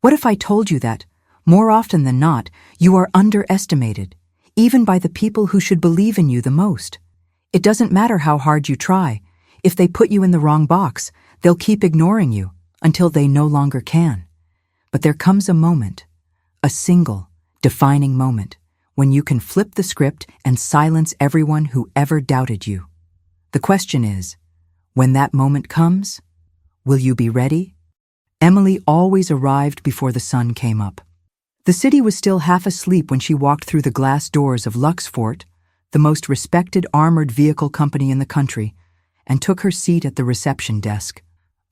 What if I told you that, more often than not, you are underestimated, even by the people who should believe in you the most? It doesn't matter how hard you try. If they put you in the wrong box, they'll keep ignoring you until they no longer can. But there comes a moment, a single, defining moment, when you can flip the script and silence everyone who ever doubted you. The question is, when that moment comes, will you be ready? Emily always arrived before the sun came up. The city was still half asleep when she walked through the glass doors of Luxfort, the most respected armored vehicle company in the country, and took her seat at the reception desk.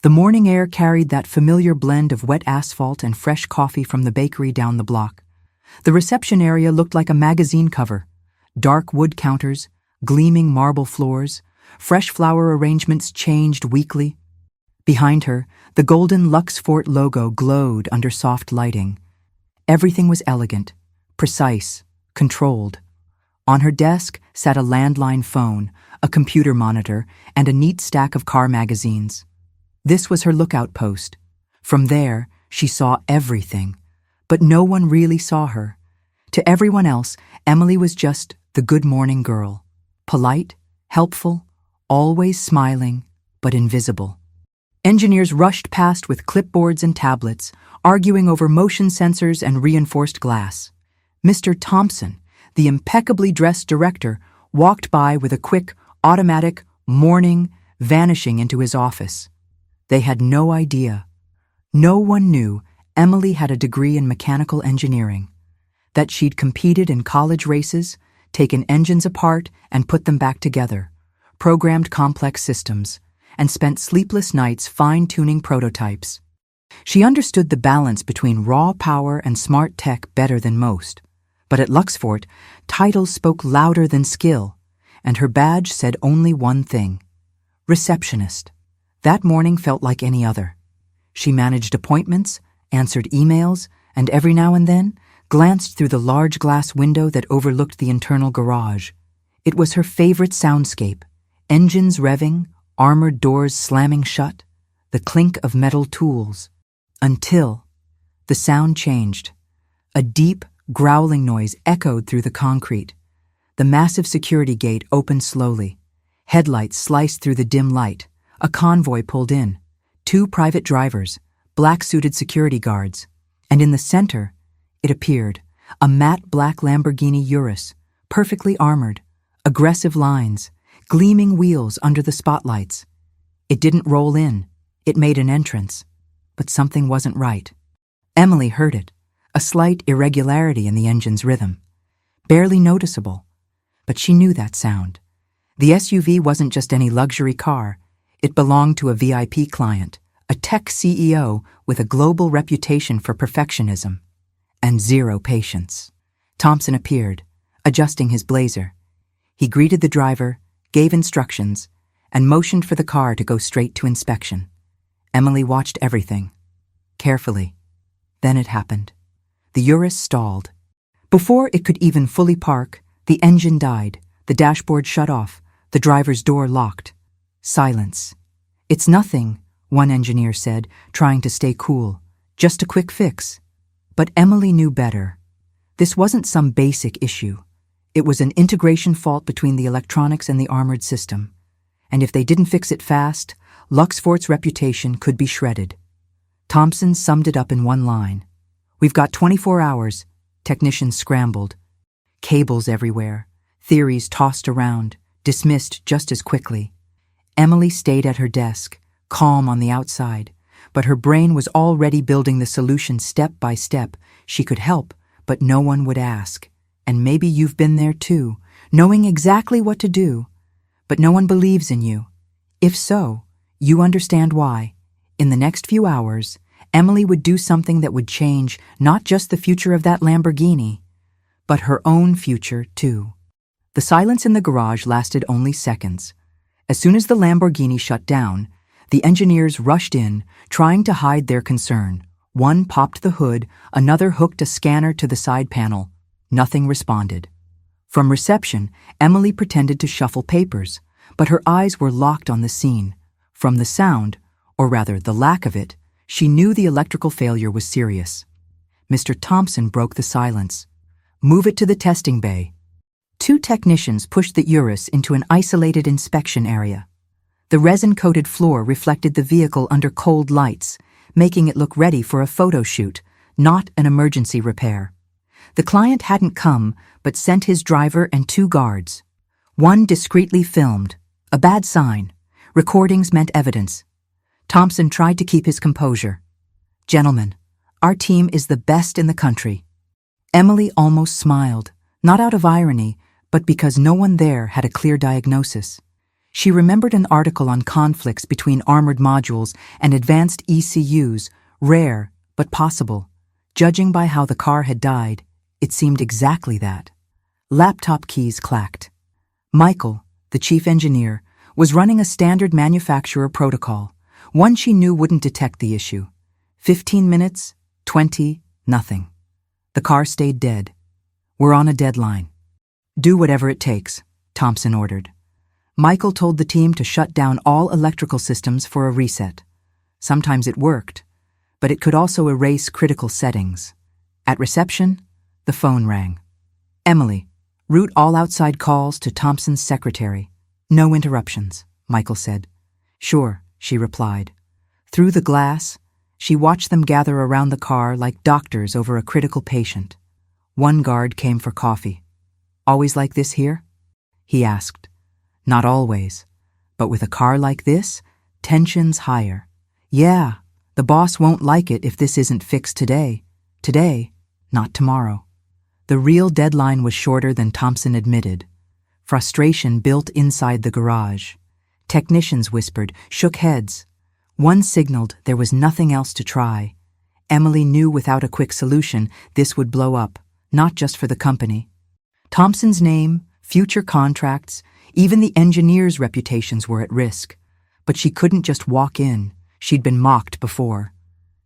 The morning air carried that familiar blend of wet asphalt and fresh coffee from the bakery down the block. The reception area looked like a magazine cover. Dark wood counters, gleaming marble floors, fresh flower arrangements changed weekly. Behind her, the golden Luxfort logo glowed under soft lighting. Everything was elegant, precise, controlled. On her desk sat a landline phone, a computer monitor, and a neat stack of car magazines. This was her lookout post. From there, she saw everything, but no one really saw her. To everyone else, Emily was just the good morning girl, polite, helpful, always smiling, but invisible. Engineers rushed past with clipboards and tablets, arguing over motion sensors and reinforced glass. Mr. Thompson, the impeccably dressed director, walked by with a quick, automatic morning, vanishing into his office. They had no idea. No one knew Emily had a degree in mechanical engineering, that she'd competed in college races, taken engines apart and put them back together, programmed complex systems, and spent sleepless nights fine-tuning prototypes. She understood the balance between raw power and smart tech better than most. But at Luxfort, titles spoke louder than skill, and her badge said only one thing: Receptionist. That morning felt like any other. She managed appointments, answered emails, and every now and then glanced through the large glass window that overlooked the internal garage. It was her favorite soundscape: engines revving, armored doors slamming shut, the clink of metal tools. Until the sound changed. A deep, growling noise echoed through the concrete. The massive security gate opened slowly. Headlights sliced through the dim light. A convoy pulled in. 2 private drivers, black-suited security guards. And in the center, it appeared, a matte black Lamborghini Urus, perfectly armored, aggressive lines, gleaming wheels under the spotlights. It didn't roll in. It made an entrance. But something wasn't right. Emily heard it, a slight irregularity in the engine's rhythm. Barely noticeable, but she knew that sound. The SUV wasn't just any luxury car. It belonged to a VIP client, a tech CEO with a global reputation for perfectionism and zero patience. Thompson appeared, adjusting his blazer. He greeted the driver, gave instructions, and motioned for the car to go straight to inspection. Emily watched everything, carefully. Then it happened. The Urus stalled. Before it could even fully park, the engine died, the dashboard shut off, the driver's door locked. Silence. "It's nothing," one engineer said, trying to stay cool. "Just a quick fix." But Emily knew better. This wasn't some basic issue. It was an integration fault between the electronics and the armored system. And if they didn't fix it fast, Luxfort's reputation could be shredded. Thompson summed it up in one line. "We've got 24 hours. Technicians scrambled. Cables everywhere. Theories tossed around, dismissed just as quickly. Emily stayed at her desk, calm on the outside, but her brain was already building the solution step by step. She could help, but no one would ask. And maybe you've been there too, knowing exactly what to do, but no one believes in you. If so, you understand why. In the next few hours, Emily would do something that would change not just the future of that Lamborghini, but her own future too. The silence in the garage lasted only seconds. As soon as the Lamborghini shut down, the engineers rushed in, trying to hide their concern. One popped the hood, another hooked a scanner to the side panel. Nothing responded. From reception, Emily pretended to shuffle papers, but her eyes were locked on the scene. From the sound, or rather the lack of it, She knew the electrical failure was serious. Mr. Thompson broke the silence. "Move it to the testing bay." Two technicians pushed the Urus into an isolated inspection area. The resin-coated floor reflected the vehicle under cold lights, making it look ready for a photo shoot, not an emergency repair. The client hadn't come, but sent his driver and two guards. One discreetly filmed. A bad sign. Recordings meant evidence. Thompson tried to keep his composure. "Gentlemen, our team is the best in the country." Emily almost smiled, not out of irony, but because no one there had a clear diagnosis. She remembered an article on conflicts between armored modules and advanced ECUs, rare but possible. Judging by how the car had died, it seemed exactly that. Laptop keys clacked. Michael, the chief engineer, was running a standard manufacturer protocol, one she knew wouldn't detect the issue. 15 minutes, 20, nothing. The car stayed dead. "We're on a deadline." "Do whatever it takes," Thompson ordered. Michael told the team to shut down all electrical systems for a reset. Sometimes it worked, but it could also erase critical settings. At reception, the phone rang. "Emily, route all outside calls to Thompson's secretary. No interruptions," Michael said. "Sure," she replied. Through the glass, she watched them gather around the car like doctors over a critical patient. One guard came for coffee. "Always like this here?" he asked. "Not always, but with a car like this, tension's higher. Yeah, the boss won't like it if this isn't fixed today. Today, not tomorrow." The real deadline was shorter than Thompson admitted. Frustration built inside the garage. Technicians whispered, shook heads. One signaled there was nothing else to try. Emily knew without a quick solution this would blow up, not just for the company. Thompson's name, future contracts, even the engineers' reputations were at risk. But she couldn't just walk in. She'd been mocked before.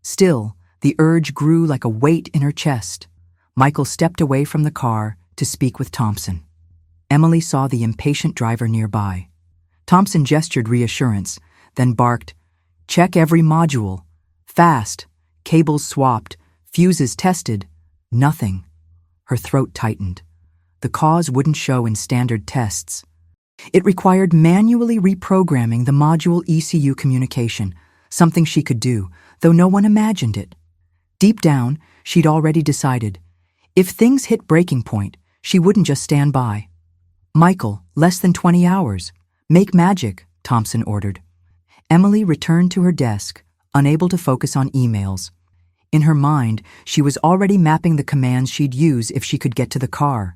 Still, the urge grew like a weight in her chest. Michael stepped away from the car to speak with Thompson. Emily saw the impatient driver nearby. Thompson gestured reassurance, then barked, "Check every module. Fast. Cables swapped. Fuses tested." Nothing. Her throat tightened. The cause wouldn't show in standard tests. It required manually reprogramming the module ECU communication, something she could do, though no one imagined it. Deep down, she'd already decided. If things hit breaking point, she wouldn't just stand by. "Michael, less than 20 hours. Make magic," Thompson ordered. Emily returned to her desk, unable to focus on emails. In her mind, she was already mapping the commands she'd use if she could get to the car.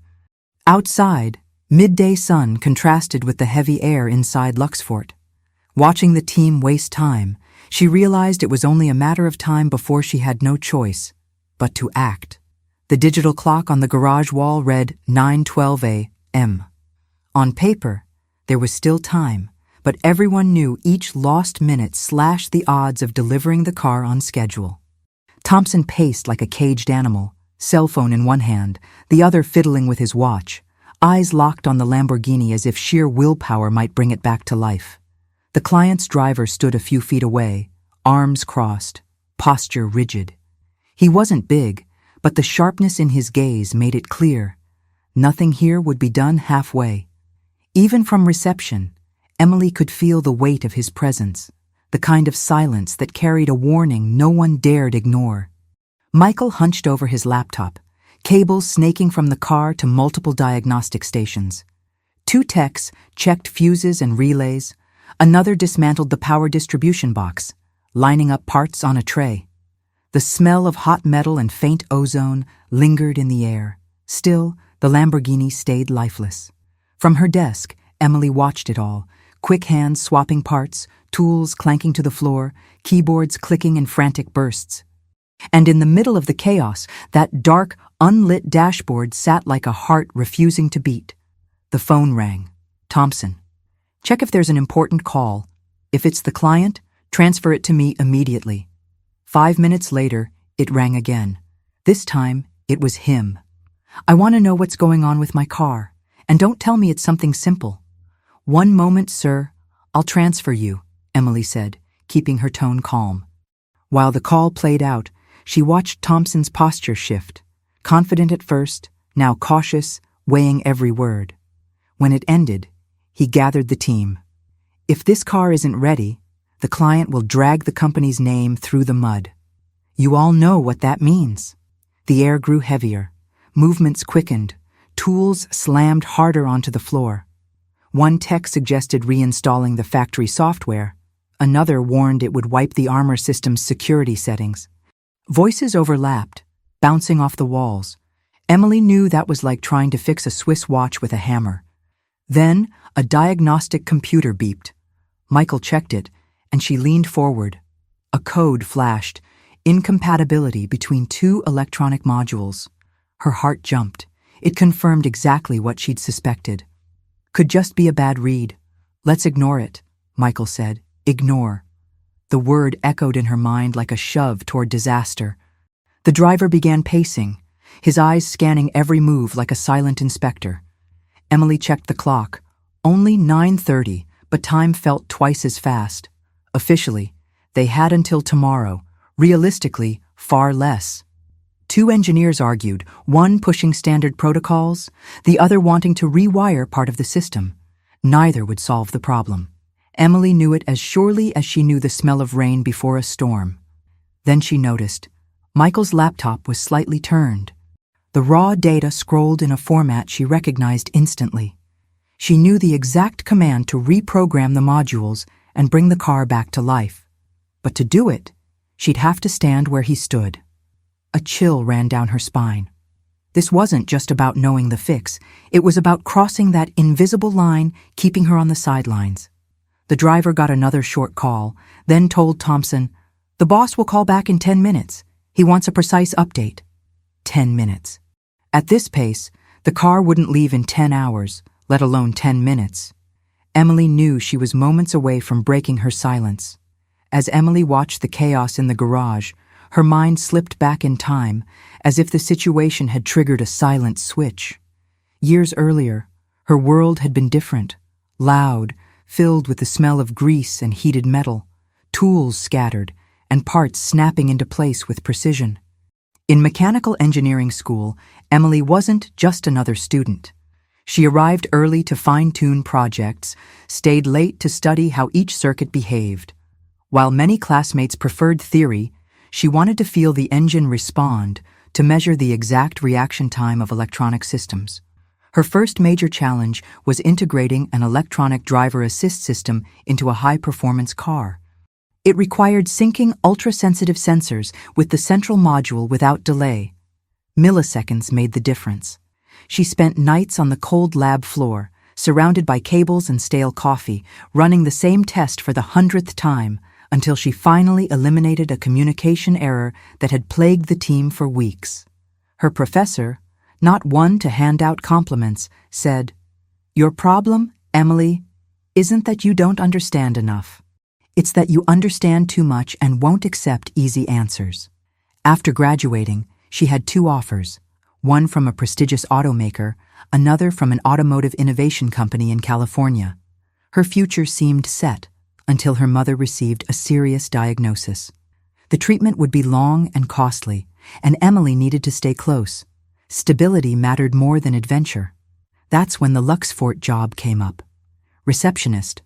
Outside, midday sun contrasted with the heavy air inside Luxfort. Watching the team waste time, she realized it was only a matter of time before she had no choice but to act. The digital clock on the garage wall read 9:12 a.m. On paper, there was still time, but everyone knew each lost minute slashed the odds of delivering the car on schedule. Thompson paced like a caged animal, cell phone in one hand, the other fiddling with his watch, eyes locked on the Lamborghini as if sheer willpower might bring it back to life. The client's driver stood a few feet away, arms crossed, posture rigid. He wasn't big, but the sharpness in his gaze made it clear. Nothing here would be done halfway. Even from reception, Emily could feel the weight of his presence, the kind of silence that carried a warning no one dared ignore. Michael hunched over his laptop, cables snaking from the car to multiple diagnostic stations. Two techs checked fuses and relays. Another dismantled the power distribution box, lining up parts on a tray. The smell of hot metal and faint ozone lingered in the air. Still, the Lamborghini stayed lifeless. From her desk, Emily watched it all, quick hands swapping parts, tools clanking to the floor, keyboards clicking in frantic bursts. And in the middle of the chaos, that dark, unlit dashboard sat like a heart refusing to beat. The phone rang. Thompson. "Check if there's an important call. If it's the client, transfer it to me immediately." 5 minutes later, it rang again. This time, it was him. "I want to know what's going on with my car, and don't tell me it's something simple." "One moment, sir. I'll transfer you," Emily said, keeping her tone calm. While the call played out, she watched Thompson's posture shift, confident at first, now cautious, weighing every word. When it ended, he gathered the team. If this car isn't ready, the client will drag the company's name through the mud. You all know what that means. The air grew heavier, movements quickened, tools slammed harder onto the floor. One tech suggested reinstalling the factory software. Another warned it would wipe the armor system's security settings. Voices overlapped, bouncing off the walls. Emily knew that was like trying to fix a Swiss watch with a hammer. Then, a diagnostic computer beeped. Michael checked it, and she leaned forward. A code flashed, incompatibility between two electronic modules. Her heart jumped. It confirmed exactly what she'd suspected. Could just be a bad read. Let's ignore it, Michael said. Ignore. The word echoed in her mind like a shove toward disaster. The driver began pacing, his eyes scanning every move like a silent inspector. Emily checked the clock. Only 9:30, but time felt twice as fast. Officially, they had until tomorrow. Realistically, far less. Two engineers argued, one pushing standard protocols, the other wanting to rewire part of the system. Neither would solve the problem. Emily knew it as surely as she knew the smell of rain before a storm. Then she noticed. Michael's laptop was slightly turned. The raw data scrolled in a format she recognized instantly. She knew the exact command to reprogram the modules and bring the car back to life. But to do it, she'd have to stand where he stood. A chill ran down her spine. This wasn't just about knowing the fix. It was about crossing that invisible line, keeping her on the sidelines. The driver got another short call, then told Thompson, "The boss will call back in 10 minutes. He wants a precise update." 10 minutes. At this pace, the car wouldn't leave in 10 hours, let alone 10 minutes. Emily knew she was moments away from breaking her silence. As Emily watched the chaos in the garage, her mind slipped back in time, as if the situation had triggered a silent switch. Years earlier, her world had been different, loud, filled with the smell of grease and heated metal, tools scattered, and parts snapping into place with precision. In mechanical engineering school, Emily wasn't just another student. She arrived early to fine-tune projects, stayed late to study how each circuit behaved. While many classmates preferred theory, she wanted to feel the engine respond, to measure the exact reaction time of electronic systems. Her first major challenge was integrating an electronic driver assist system into a high-performance car. It required syncing ultra-sensitive sensors with the central module without delay. Milliseconds made the difference. She spent nights on the cold lab floor, surrounded by cables and stale coffee, running the same test for the 100th time, until she finally eliminated a communication error that had plagued the team for weeks. Her professor, not one to hand out compliments, said, "Your problem, Emily, isn't that you don't understand enough. It's that you understand too much and won't accept easy answers." After graduating, she had two offers, one from a prestigious automaker, another from an automotive innovation company in California. Her future seemed set until her mother received a serious diagnosis. The treatment would be long and costly, and Emily needed to stay close. Stability mattered more than adventure. That's when the Luxfort job came up. Receptionist.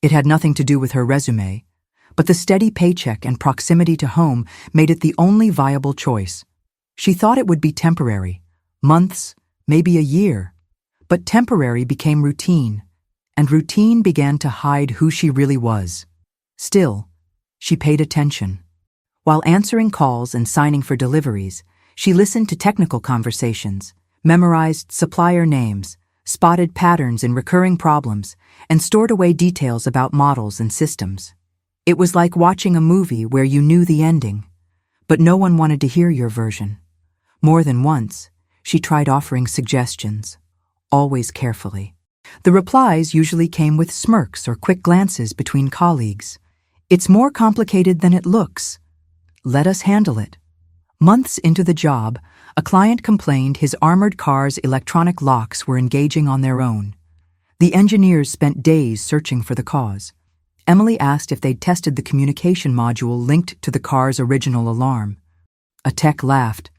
It had nothing to do with her resume, but the steady paycheck and proximity to home made it the only viable choice. She thought it would be temporary, months, maybe a year. But temporary became routine, and routine began to hide who she really was. Still, she paid attention. While answering calls and signing for deliveries, she listened to technical conversations, memorized supplier names, spotted patterns in recurring problems, and stored away details about models and systems. It was like watching a movie where you knew the ending, but no one wanted to hear your version. More than once, she tried offering suggestions, always carefully. The replies usually came with smirks or quick glances between colleagues. "It's more complicated than it looks. Let us handle it." Months into the job, a client complained his armored car's electronic locks were engaging on their own. The engineers spent days searching for the cause. Emily asked if they'd tested the communication module linked to the car's original alarm. A tech laughed.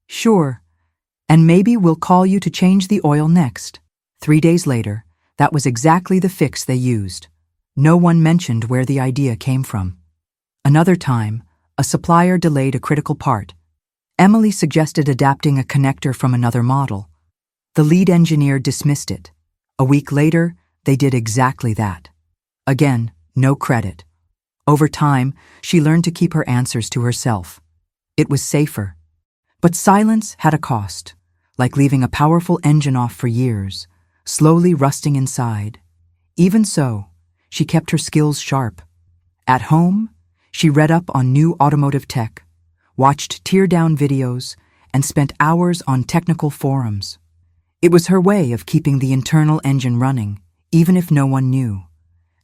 "Sure. And maybe we'll call you to change the oil next." 3 days later, that was exactly the fix they used. No one mentioned where the idea came from. Another time, a supplier delayed a critical part. Emily suggested adapting a connector from another model. The lead engineer dismissed it. A week later, they did exactly that. Again, no credit. Over time, she learned to keep her answers to herself. It was safer. But silence had a cost, like leaving a powerful engine off for years, slowly rusting inside. Even so, she kept her skills sharp. At home, she read up on new automotive tech, watched tear-down videos, and spent hours on technical forums. It was her way of keeping the internal engine running, even if no one knew.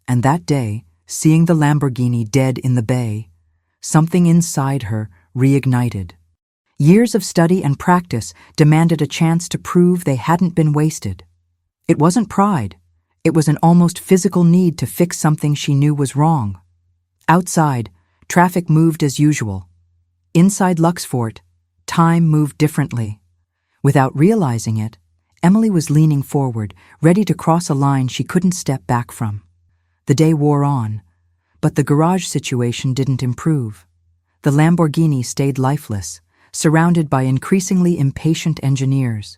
And that day, seeing the Lamborghini dead in the bay, something inside her reignited. Years of study and practice demanded a chance to prove they hadn't been wasted. It wasn't pride. It was an almost physical need to fix something she knew was wrong. Outside, traffic moved as usual. Inside Luxfort, time moved differently. Without realizing it, Emily was leaning forward, ready to cross a line she couldn't step back from. The day wore on, but the garage situation didn't improve. The Lamborghini stayed lifeless, surrounded by increasingly impatient engineers.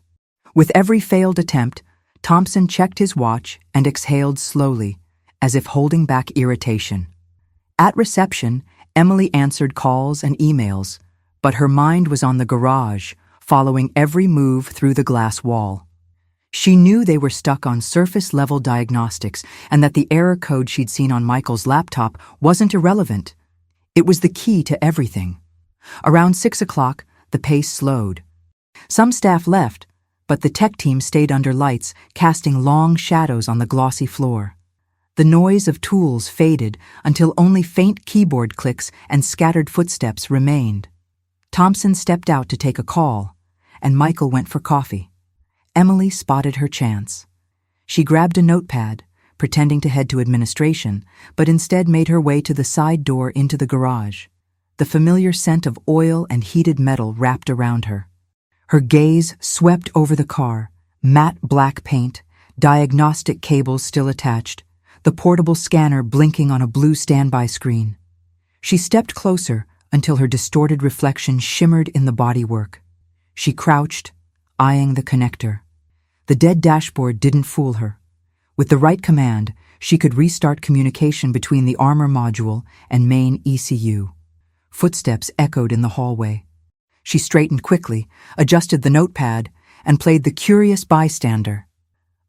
With every failed attempt, Thompson checked his watch and exhaled slowly, as if holding back irritation. At reception, Emily answered calls and emails, but her mind was on the garage, following every move through the glass wall. She knew they were stuck on surface-level diagnostics and that the error code she'd seen on Michael's laptop wasn't irrelevant. It was the key to everything. Around 6 o'clock, the pace slowed. Some staff left, but the tech team stayed under lights, casting long shadows on the glossy floor. The noise of tools faded until only faint keyboard clicks and scattered footsteps remained. Thompson stepped out to take a call, and Michael went for coffee. Emily spotted her chance. She grabbed a notepad, pretending to head to administration, but instead made her way to the side door into the garage. The familiar scent of oil and heated metal wrapped around her. Her gaze swept over the car, matte black paint, diagnostic cables still attached, the portable scanner blinking on a blue standby screen. She stepped closer until her distorted reflection shimmered in the bodywork. She crouched, eyeing the connector. The dead dashboard didn't fool her. With the right command, she could restart communication between the armor module and main ECU. Footsteps echoed in the hallway. She straightened quickly, adjusted the notepad, and played the curious bystander.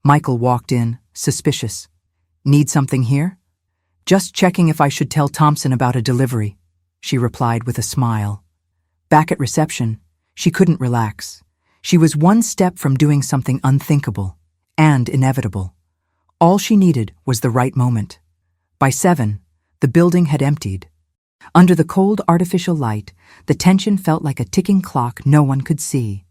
Michael walked in, suspicious. "Need something here?" "Just checking if I should tell Thompson about a delivery," she replied with a smile. Back at reception, she couldn't relax. She was one step from doing something unthinkable and inevitable. All she needed was the right moment. By 7, the building had emptied. Under the cold artificial light, the tension felt like a ticking clock no one could see.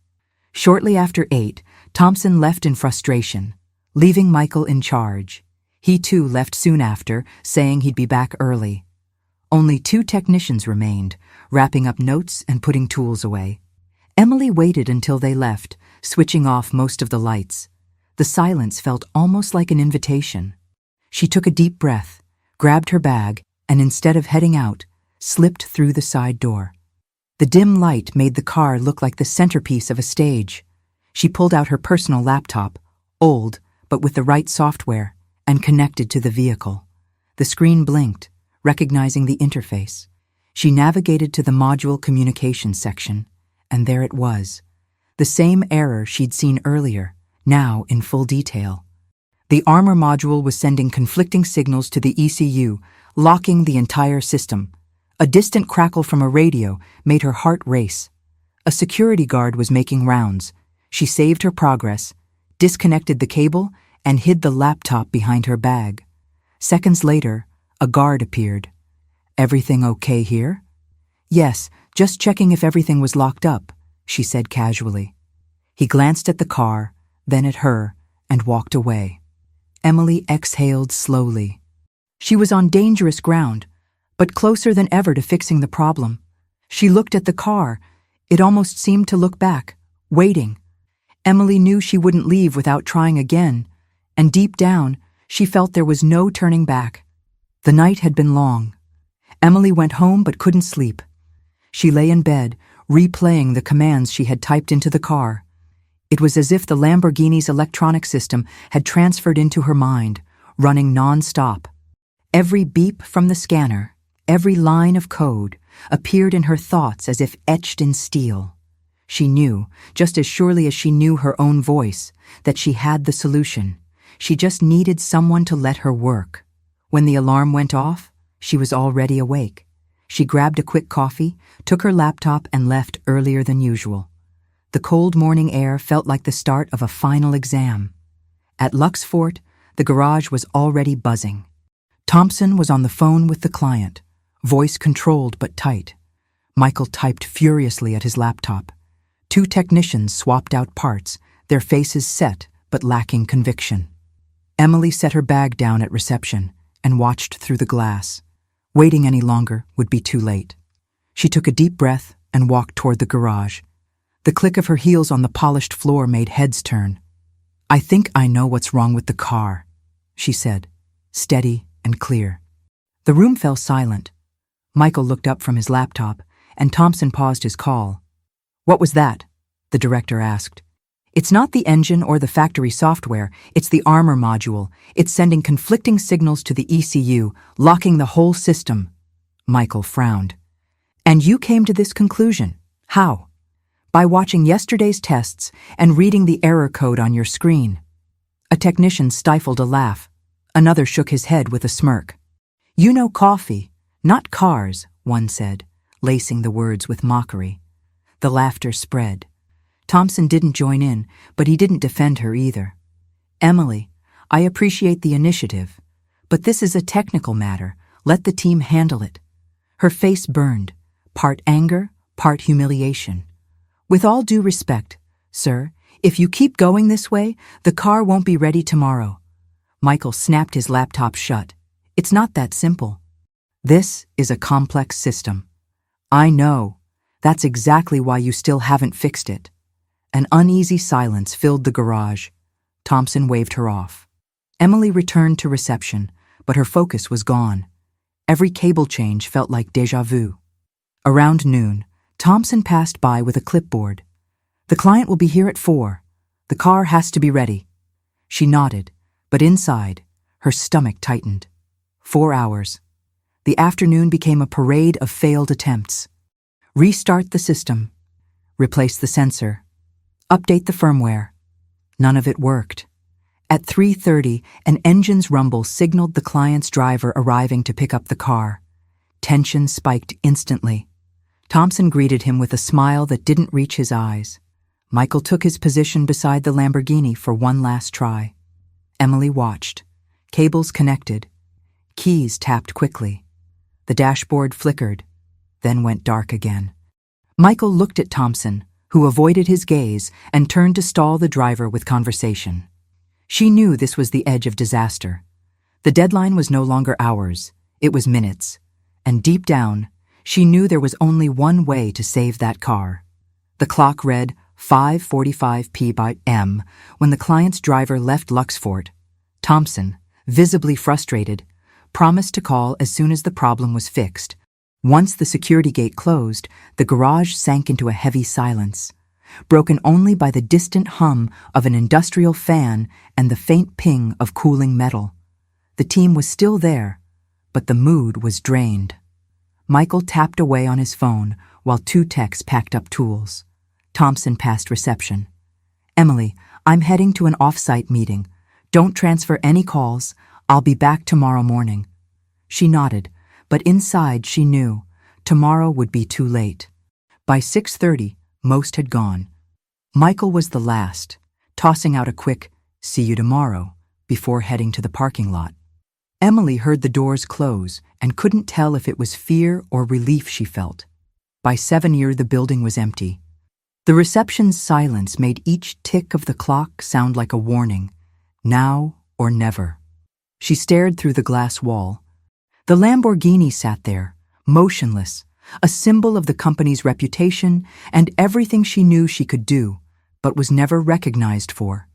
Shortly after 8, Thompson left in frustration, leaving Michael in charge. He too left soon after, saying he'd be back early. Only 2 technicians remained, wrapping up notes and putting tools away. Emily waited until they left, switching off most of the lights. The silence felt almost like an invitation. She took a deep breath, grabbed her bag, and instead of heading out, slipped through the side door. The dim light made the car look like the centerpiece of a stage. She pulled out her personal laptop, old, but with the right software, and connected to the vehicle. The screen blinked, recognizing the interface. She navigated to the module communication section, and there it was. The same error she'd seen earlier, now in full detail. The armor module was sending conflicting signals to the ECU, locking the entire system. A distant crackle from a radio made her heart race. A security guard was making rounds. She saved her progress, disconnected the cable, and hid the laptop behind her bag. Seconds later, a guard appeared. "Everything okay here?" "Yes, just checking if everything was locked up," she said casually. He glanced at the car, then at her, and walked away. Emily exhaled slowly. She was on dangerous ground, but closer than ever to fixing the problem. She looked at the car. It almost seemed to look back, waiting. Emily knew she wouldn't leave without trying again, and deep down, she felt there was no turning back. The night had been long. Emily went home but couldn't sleep. She lay in bed, replaying the commands she had typed into the car. It was as if the Lamborghini's electronic system had transferred into her mind, running non-stop. Every beep from the scanner, every line of code, appeared in her thoughts as if etched in steel. She knew, just as surely as she knew her own voice, that she had the solution. She just needed someone to let her work. When the alarm went off, she was already awake. She grabbed a quick coffee, took her laptop, and left earlier than usual. The cold morning air felt like the start of a final exam. At Luxfort, the garage was already buzzing. Thompson was on the phone with the client, voice controlled but tight. Michael typed furiously at his laptop. 2 technicians swapped out parts, their faces set but lacking conviction. Emily set her bag down at reception and watched through the glass. Waiting any longer would be too late. She took a deep breath and walked toward the garage. The click of her heels on the polished floor made heads turn. "I think I know what's wrong with the car," she said, steady and clear. The room fell silent. Michael looked up from his laptop, and Thompson paused his call. "What was that?" the director asked. "It's not the engine or the factory software, it's the armor module. It's sending conflicting signals to the ECU, locking the whole system." Michael frowned. "And you came to this conclusion. How?" "By watching yesterday's tests and reading the error code on your screen." A technician stifled a laugh. Another shook his head with a smirk. "You know coffee, not cars," one said, lacing the words with mockery. The laughter spread. Thompson didn't join in, but he didn't defend her either. "Emily, I appreciate the initiative, but this is a technical matter. Let the team handle it." Her face burned, part anger, part humiliation. "With all due respect, sir, if you keep going this way, the car won't be ready tomorrow." Michael snapped his laptop shut. "It's not that simple. This is a complex system." "I know. That's exactly why you still haven't fixed it." An uneasy silence filled the garage. Thompson waved her off. Emily returned to reception, but her focus was gone. Every cable change felt like déjà vu. Around noon, Thompson passed by with a clipboard. "The client will be here at 4. The car has to be ready." She nodded, but inside, her stomach tightened. 4 hours. The afternoon became a parade of failed attempts. Restart the system. Replace the sensor. Update the firmware. None of it worked. At 3:30, an engine's rumble signaled the client's driver arriving to pick up the car. Tension spiked instantly. Thompson greeted him with a smile that didn't reach his eyes. Michael took his position beside the Lamborghini for one last try. Emily watched. Cables connected. Keys tapped quickly. The dashboard flickered, then went dark again. Michael looked at Thompson, who avoided his gaze and turned to stall the driver with conversation. She knew this was the edge of disaster. The deadline was no longer hours, it was minutes. And deep down, she knew there was only one way to save that car. The clock read 5:45 p.m. when the client's driver left Luxfort. Thompson, visibly frustrated, promised to call as soon as the problem was fixed. Once the security gate closed, the garage sank into a heavy silence, broken only by the distant hum of an industrial fan and the faint ping of cooling metal. The team was still there, but the mood was drained. Michael tapped away on his phone while 2 techs packed up tools. Thompson passed reception. "Emily, I'm heading to an off-site meeting. Don't transfer any calls. I'll be back tomorrow morning." She nodded, but inside she knew tomorrow would be too late. By 6:30, most had gone. Michael was the last, tossing out a quick, "See you tomorrow," before heading to the parking lot. Emily heard the doors close and couldn't tell if it was fear or relief she felt. By 7:00, the building was empty. The reception's silence made each tick of the clock sound like a warning, now or never. She stared through the glass wall, The Lamborghini sat there, motionless, a symbol of the company's reputation and everything she knew she could do, but was never recognized for.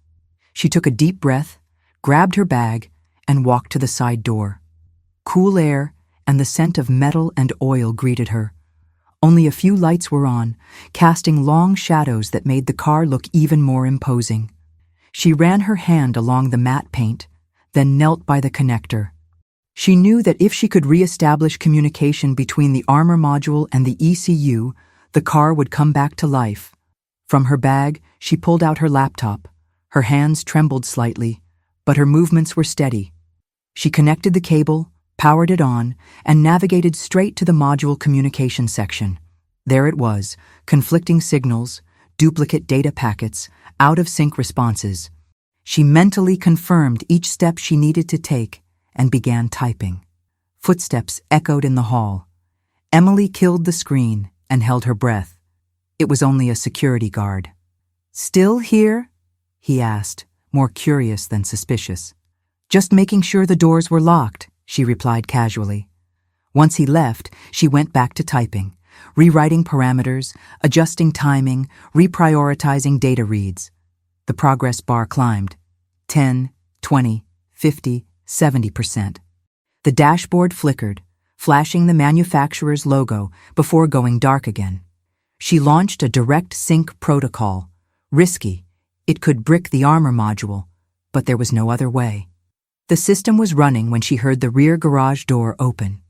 She took a deep breath, grabbed her bag, and walked to the side door. Cool air and the scent of metal and oil greeted her. Only a few lights were on, casting long shadows that made the car look even more imposing. She ran her hand along the matte paint, then knelt by the connector. She knew that if she could re-establish communication between the armor module and the ECU, the car would come back to life. From her bag, she pulled out her laptop. Her hands trembled slightly, but her movements were steady. She connected the cable, powered it on, and navigated straight to the module communication section. There it was, conflicting signals, duplicate data packets, out-of-sync responses. She mentally confirmed each step she needed to take and began typing. Footsteps echoed in the hall. Emily killed the screen and held her breath. It was only a security guard. "Still here?" he asked, more curious than suspicious. "Just making sure the doors were locked," she replied casually. Once he left, she went back to typing, rewriting parameters, adjusting timing, reprioritizing data reads. The progress bar climbed. 10, 20, 50, 70%. The dashboard flickered, flashing the manufacturer's logo before going dark again. She launched a direct sync protocol. Risky. It could brick the armor module, but there was no other way. The system was running when she heard the rear garage door open.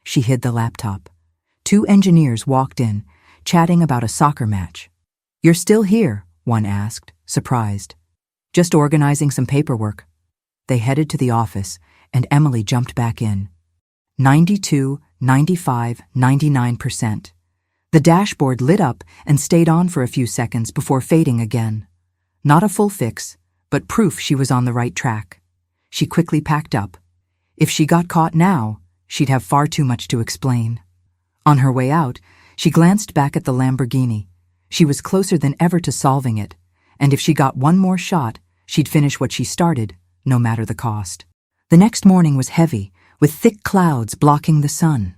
She hid the laptop. 2 engineers walked in, chatting about a soccer match. "You're still here?" one asked, surprised. "Just organizing some paperwork." They headed to the office, and Emily jumped back in. 92, 95, 99%. The dashboard lit up and stayed on for a few seconds before fading again. Not a full fix, but proof she was on the right track. She quickly packed up. If she got caught now, she'd have far too much to explain. On her way out, she glanced back at the Lamborghini. She was closer than ever to solving it, and if she got one more shot, she'd finish what she started, no matter the cost. The next morning was heavy, with thick clouds blocking the sun.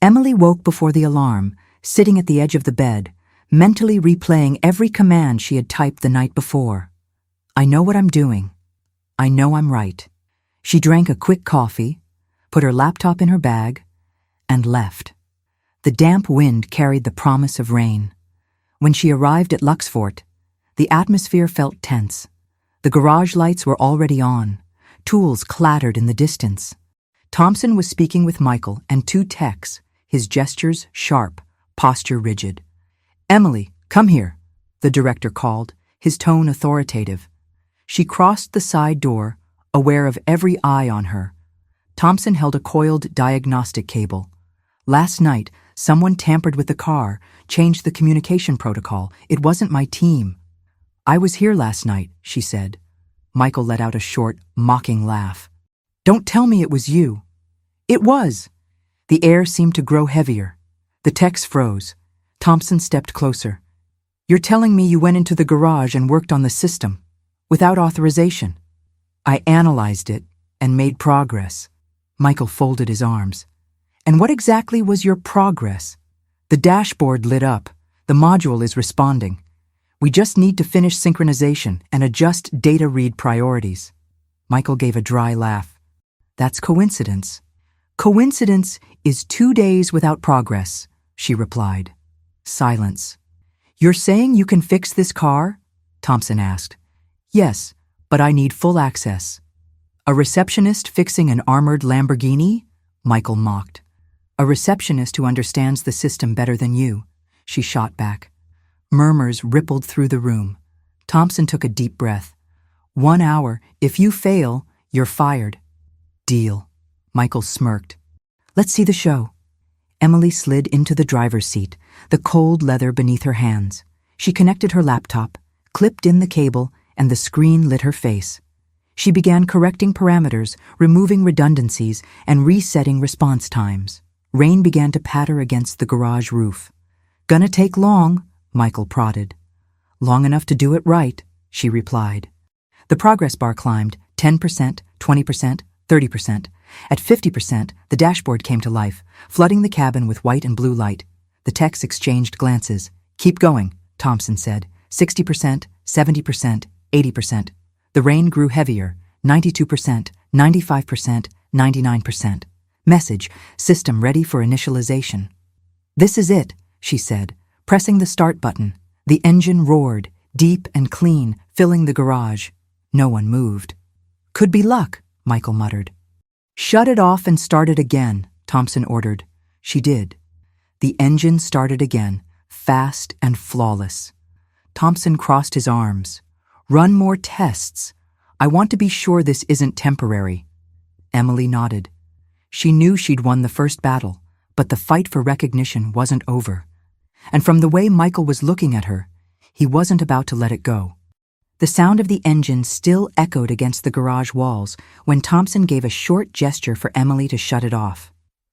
Emily woke before the alarm, sitting at the edge of the bed, mentally replaying every command she had typed the night before. "I know what I'm doing. I know I'm right." She drank a quick coffee, put her laptop in her bag, and left. The damp wind carried the promise of rain. When she arrived at Luxfort, the atmosphere felt tense. The garage lights were already on. Tools clattered in the distance. Thompson was speaking with Michael and 2 techs, his gestures sharp, posture rigid. "Emily, come here," the director called, his tone authoritative. She crossed the side door, aware of every eye on her. Thompson held a coiled diagnostic cable. "Last night, someone tampered with the car, changed the communication protocol. It wasn't my team." "I was here last night," she said. Michael let out a short, mocking laugh. "Don't tell me it was you." "It was." The air seemed to grow heavier. The techs froze. Thompson stepped closer. "You're telling me you went into the garage and worked on the system, without authorization?" "I analyzed it and made progress." Michael folded his arms. "And what exactly was your progress?" "The dashboard lit up. The module is responding. We just need to finish synchronization and adjust data read priorities." Michael gave a dry laugh. "That's coincidence." "Coincidence is 2 days without progress," she replied. Silence. "You're saying you can fix this car?" Thompson asked. "Yes, but I need full access." "A receptionist fixing an armored Lamborghini?" Michael mocked. "A receptionist who understands the system better than you," she shot back. Murmurs rippled through the room. Thompson took a deep breath. 1 hour. If you fail, you're fired." "Deal." Michael smirked. "Let's see the show." Emily slid into the driver's seat, the cold leather beneath her hands. She connected her laptop, clipped in the cable, and the screen lit her face. She began correcting parameters, removing redundancies, and resetting response times. Rain began to patter against the garage roof. "Gonna take long," Michael prodded. "Long enough to do it right," she replied. The progress bar climbed 10%, 20%, 30%, At 50%, the dashboard came to life, flooding the cabin with white and blue light. The techs exchanged glances. "Keep going," Thompson said. 60%, 70%, 80%. The rain grew heavier. 92%, 95%, 99%. Message: system ready for initialization. "This is it," she said, pressing the start button. The engine roared, deep and clean, filling the garage. No one moved. "Could be luck," Michael muttered. "Shut it off and start it again," Thompson ordered. She did. The engine started again, fast and flawless. Thompson crossed his arms. "Run more tests. I want to be sure this isn't temporary." Emily nodded. She knew she'd won the first battle, but the fight for recognition wasn't over. And from the way Michael was looking at her, he wasn't about to let it go. The sound of the engine still echoed against the garage walls when Thompson gave a short gesture for Emily to shut it off.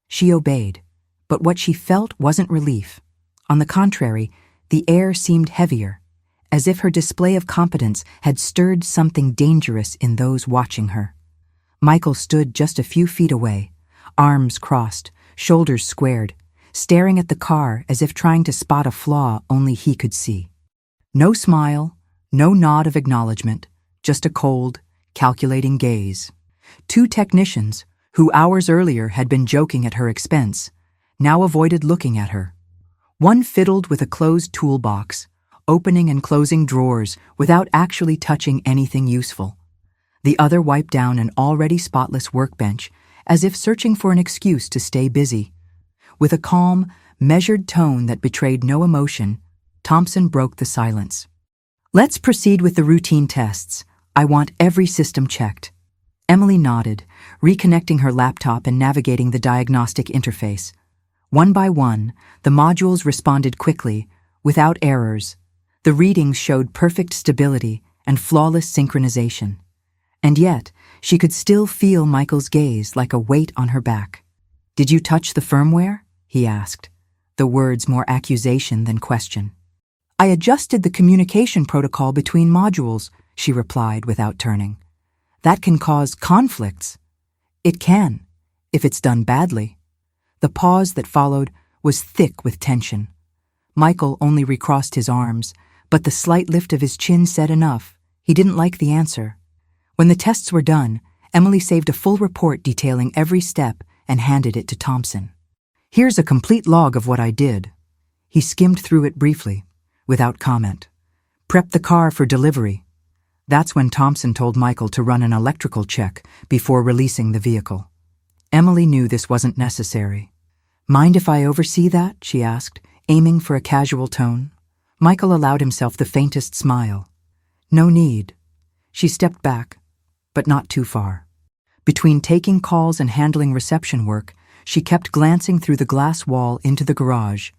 She obeyed, but what she felt wasn't relief. On the contrary, the air seemed heavier, as if her display of competence had stirred something dangerous in those watching her. Michael stood just a few feet away, arms crossed, shoulders squared, staring at the car as if trying to spot a flaw only he could see. No smile, no nod of acknowledgement, just a cold, calculating gaze. Two technicians, who hours earlier had been joking at her expense, now avoided looking at her. One fiddled with a closed toolbox, opening and closing drawers without actually touching anything useful. The other wiped down an already spotless workbench, as if searching for an excuse to stay busy. With a calm, measured tone that betrayed no emotion, Thompson broke the silence. "Let's proceed with the routine tests. I want every system checked." Emily nodded, reconnecting her laptop and navigating the diagnostic interface. One by one, the modules responded quickly, without errors. The readings showed perfect stability and flawless synchronization. And yet, she could still feel Michael's gaze like a weight on her back. "Did you touch the firmware?" he asked, the words more accusation than question. "I adjusted the communication protocol between modules," she replied without turning. "That can cause conflicts." "It can, if it's done badly." The pause that followed was thick with tension. Michael only recrossed his arms, but the slight lift of his chin said enough. He didn't like the answer. When the tests were done, Emily saved a full report detailing every step and handed it to Thompson. "Here's a complete log of what I did." He skimmed through it briefly, without comment. "Prep the car for delivery." That's when Thompson told Michael to run an electrical check before releasing the vehicle. Emily knew this wasn't necessary. "Mind if I oversee that?" she asked, aiming for a casual tone. Michael allowed himself the faintest smile. "No need." She stepped back, but not too far. Between taking calls and handling reception work, she kept glancing through the glass wall into the garage.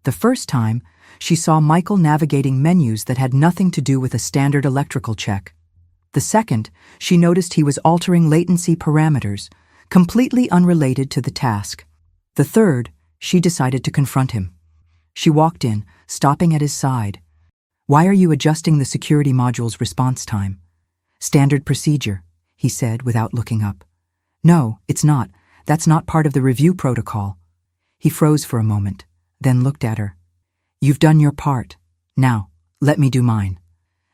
The first time, she saw Michael navigating menus that had nothing to do with a standard electrical check. The second, she noticed he was altering latency parameters, completely unrelated to the task. The third, she decided to confront him. She walked in, stopping at his side. "Why are you adjusting the security module's response time?" "Standard procedure," he said without looking up. "No, it's not. That's not part of the review protocol." He froze for a moment, then looked at her. "You've done your part. Now, let me do mine."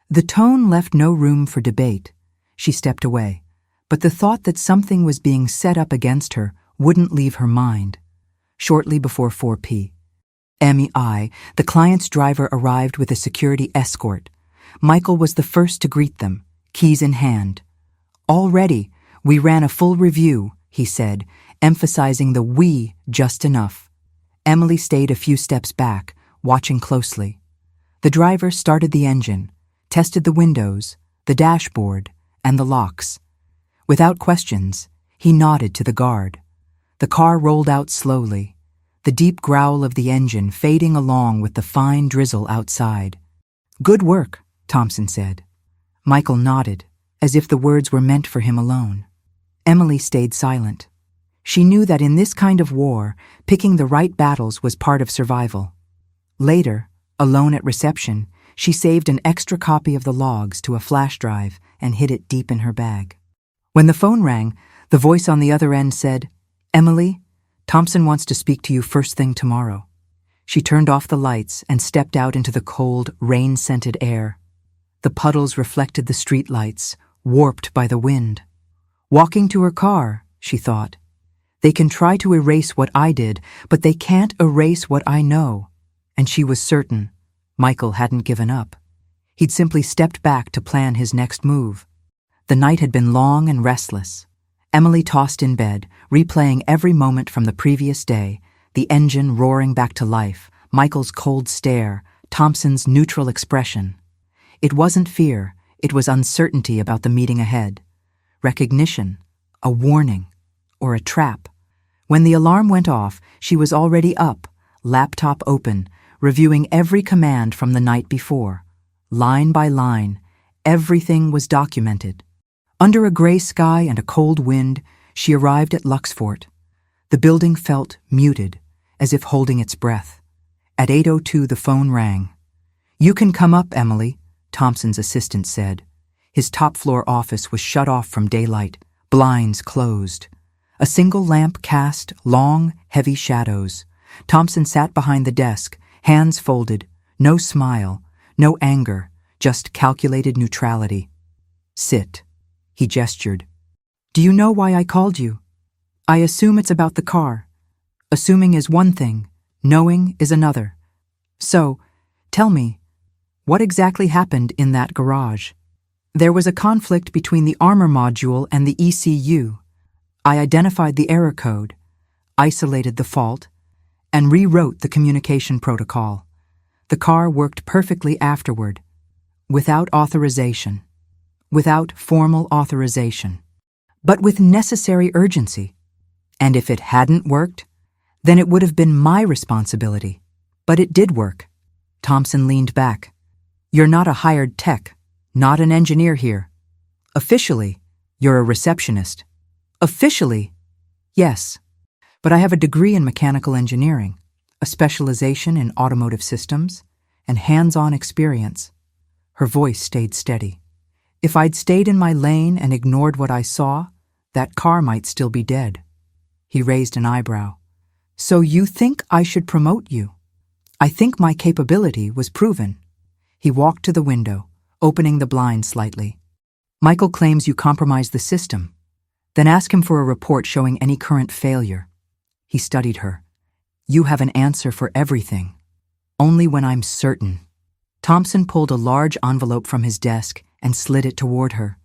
The tone left no room for debate. She stepped away, but the thought that something was being set up against her wouldn't leave her mind. Shortly before 4 p.m., the client's driver arrived with a security escort. Michael was the first to greet them, keys in hand. "Already, we ran a full review," he said, emphasizing the "we" just enough. Emily stayed a few steps back, watching closely. The driver started the engine, tested the windows, the dashboard, and the locks. Without questions, he nodded to the guard. The car rolled out slowly, the deep growl of the engine fading along with the fine drizzle outside. "Good work," Thompson said. Michael nodded, as if the words were meant for him alone. Emily stayed silent. She knew that in this kind of war, picking the right battles was part of survival. Later, alone at reception, she saved an extra copy of the logs to a flash drive and hid it deep in her bag. When the phone rang, The voice on the other end said, "Emily, Thompson wants to speak to you first thing tomorrow." She turned off the lights and stepped out into the cold, rain-scented air. The puddles reflected the streetlights, warped by the wind. Walking to her car, she thought. They can try to erase what I did, but they can't erase what I know. And she was certain Michael hadn't given up. He'd simply stepped back to plan his next move. The night had been long and restless. Emily tossed in bed, replaying every moment from the previous day, the engine roaring back to life, Michael's cold stare, Thompson's neutral expression. It wasn't fear, it was uncertainty about the meeting ahead. Recognition, a warning, or a trap. When the alarm went off, she was already up, laptop open, reviewing every command from the night before. Line by line, everything was documented. Under a gray sky and a cold wind, she arrived at Luxfort. The building felt muted, as if holding its breath. At 8:02 the phone rang. "You can come up, Emily," Thompson's assistant said. His top-floor office was shut off from daylight, blinds closed. A single lamp cast long, heavy shadows. Thompson sat behind the desk, hands folded, no smile, no anger, just calculated neutrality. "Sit," he gestured. "Do you know why I called you? I assume it's about the car. Assuming is one thing, knowing is another. So, tell me, what exactly happened in that garage?" "There was a conflict between the armor module and the ECU. I identified the error code, isolated the fault, and rewrote the communication protocol. The car worked perfectly afterward, without authorization, without formal authorization, but with necessary urgency. And if it hadn't worked, then it would have been my responsibility. But it did work." Thompson leaned back. "You're not a hired tech, not an engineer here. Officially, you're a receptionist." "Officially, yes, but I have a degree in mechanical engineering, a specialization in automotive systems, and hands-on experience." Her voice stayed steady. "If I'd stayed in my lane and ignored what I saw, that car might still be dead." He raised an eyebrow. "So you think I should promote you?" "I think my capability was proven." He walked to the window, opening the blind slightly. "Michael claims you compromised the system. Then ask him for a report showing any current failure." He studied her. "You have an answer for everything. Only when I'm certain." Thompson pulled a large envelope from his desk and slid it toward her.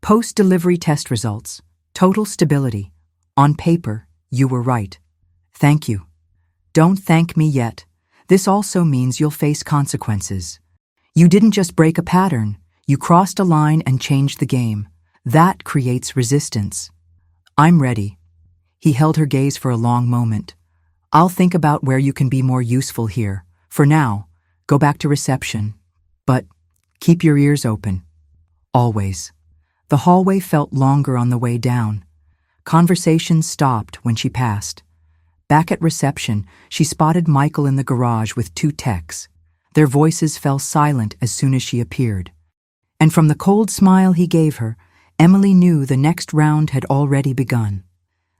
"Post-delivery test results. Total stability. On paper, you were right. Thank you. Don't thank me yet. This also means you'll face consequences. You didn't just break a pattern. You crossed a line and changed the game. That creates resistance." "I'm ready." He held her gaze for a long moment. "I'll think about where you can be more useful here. For now, go back to reception. But keep your ears open. Always." The hallway felt longer on the way down. Conversation stopped when she passed. Back at reception, she spotted Michael in the garage with two techs. Their voices fell silent as soon as she appeared. And from the cold smile he gave her, Emily knew the next round had already begun.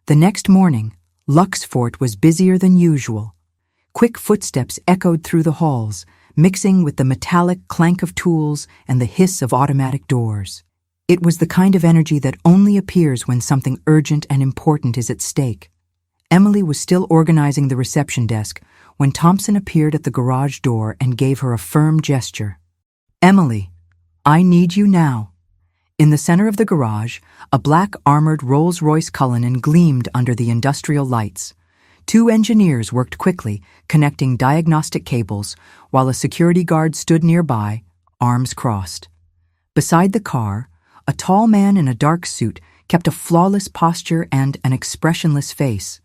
The next morning, Luxfort was busier than usual. Quick footsteps echoed through the halls, mixing with the metallic clank of tools and the hiss of automatic doors. It was the kind of energy that only appears when something urgent and important is at stake. Emily was still organizing the reception desk when Thompson appeared at the garage door and gave her a firm gesture. "Emily, I need you now." In the center of the garage, a black armored Rolls-Royce Cullinan gleamed under the industrial lights. Two engineers worked quickly, connecting diagnostic cables, while a security guard stood nearby, arms crossed. Beside the car, a tall man in a dark suit kept a flawless posture and an expressionless face,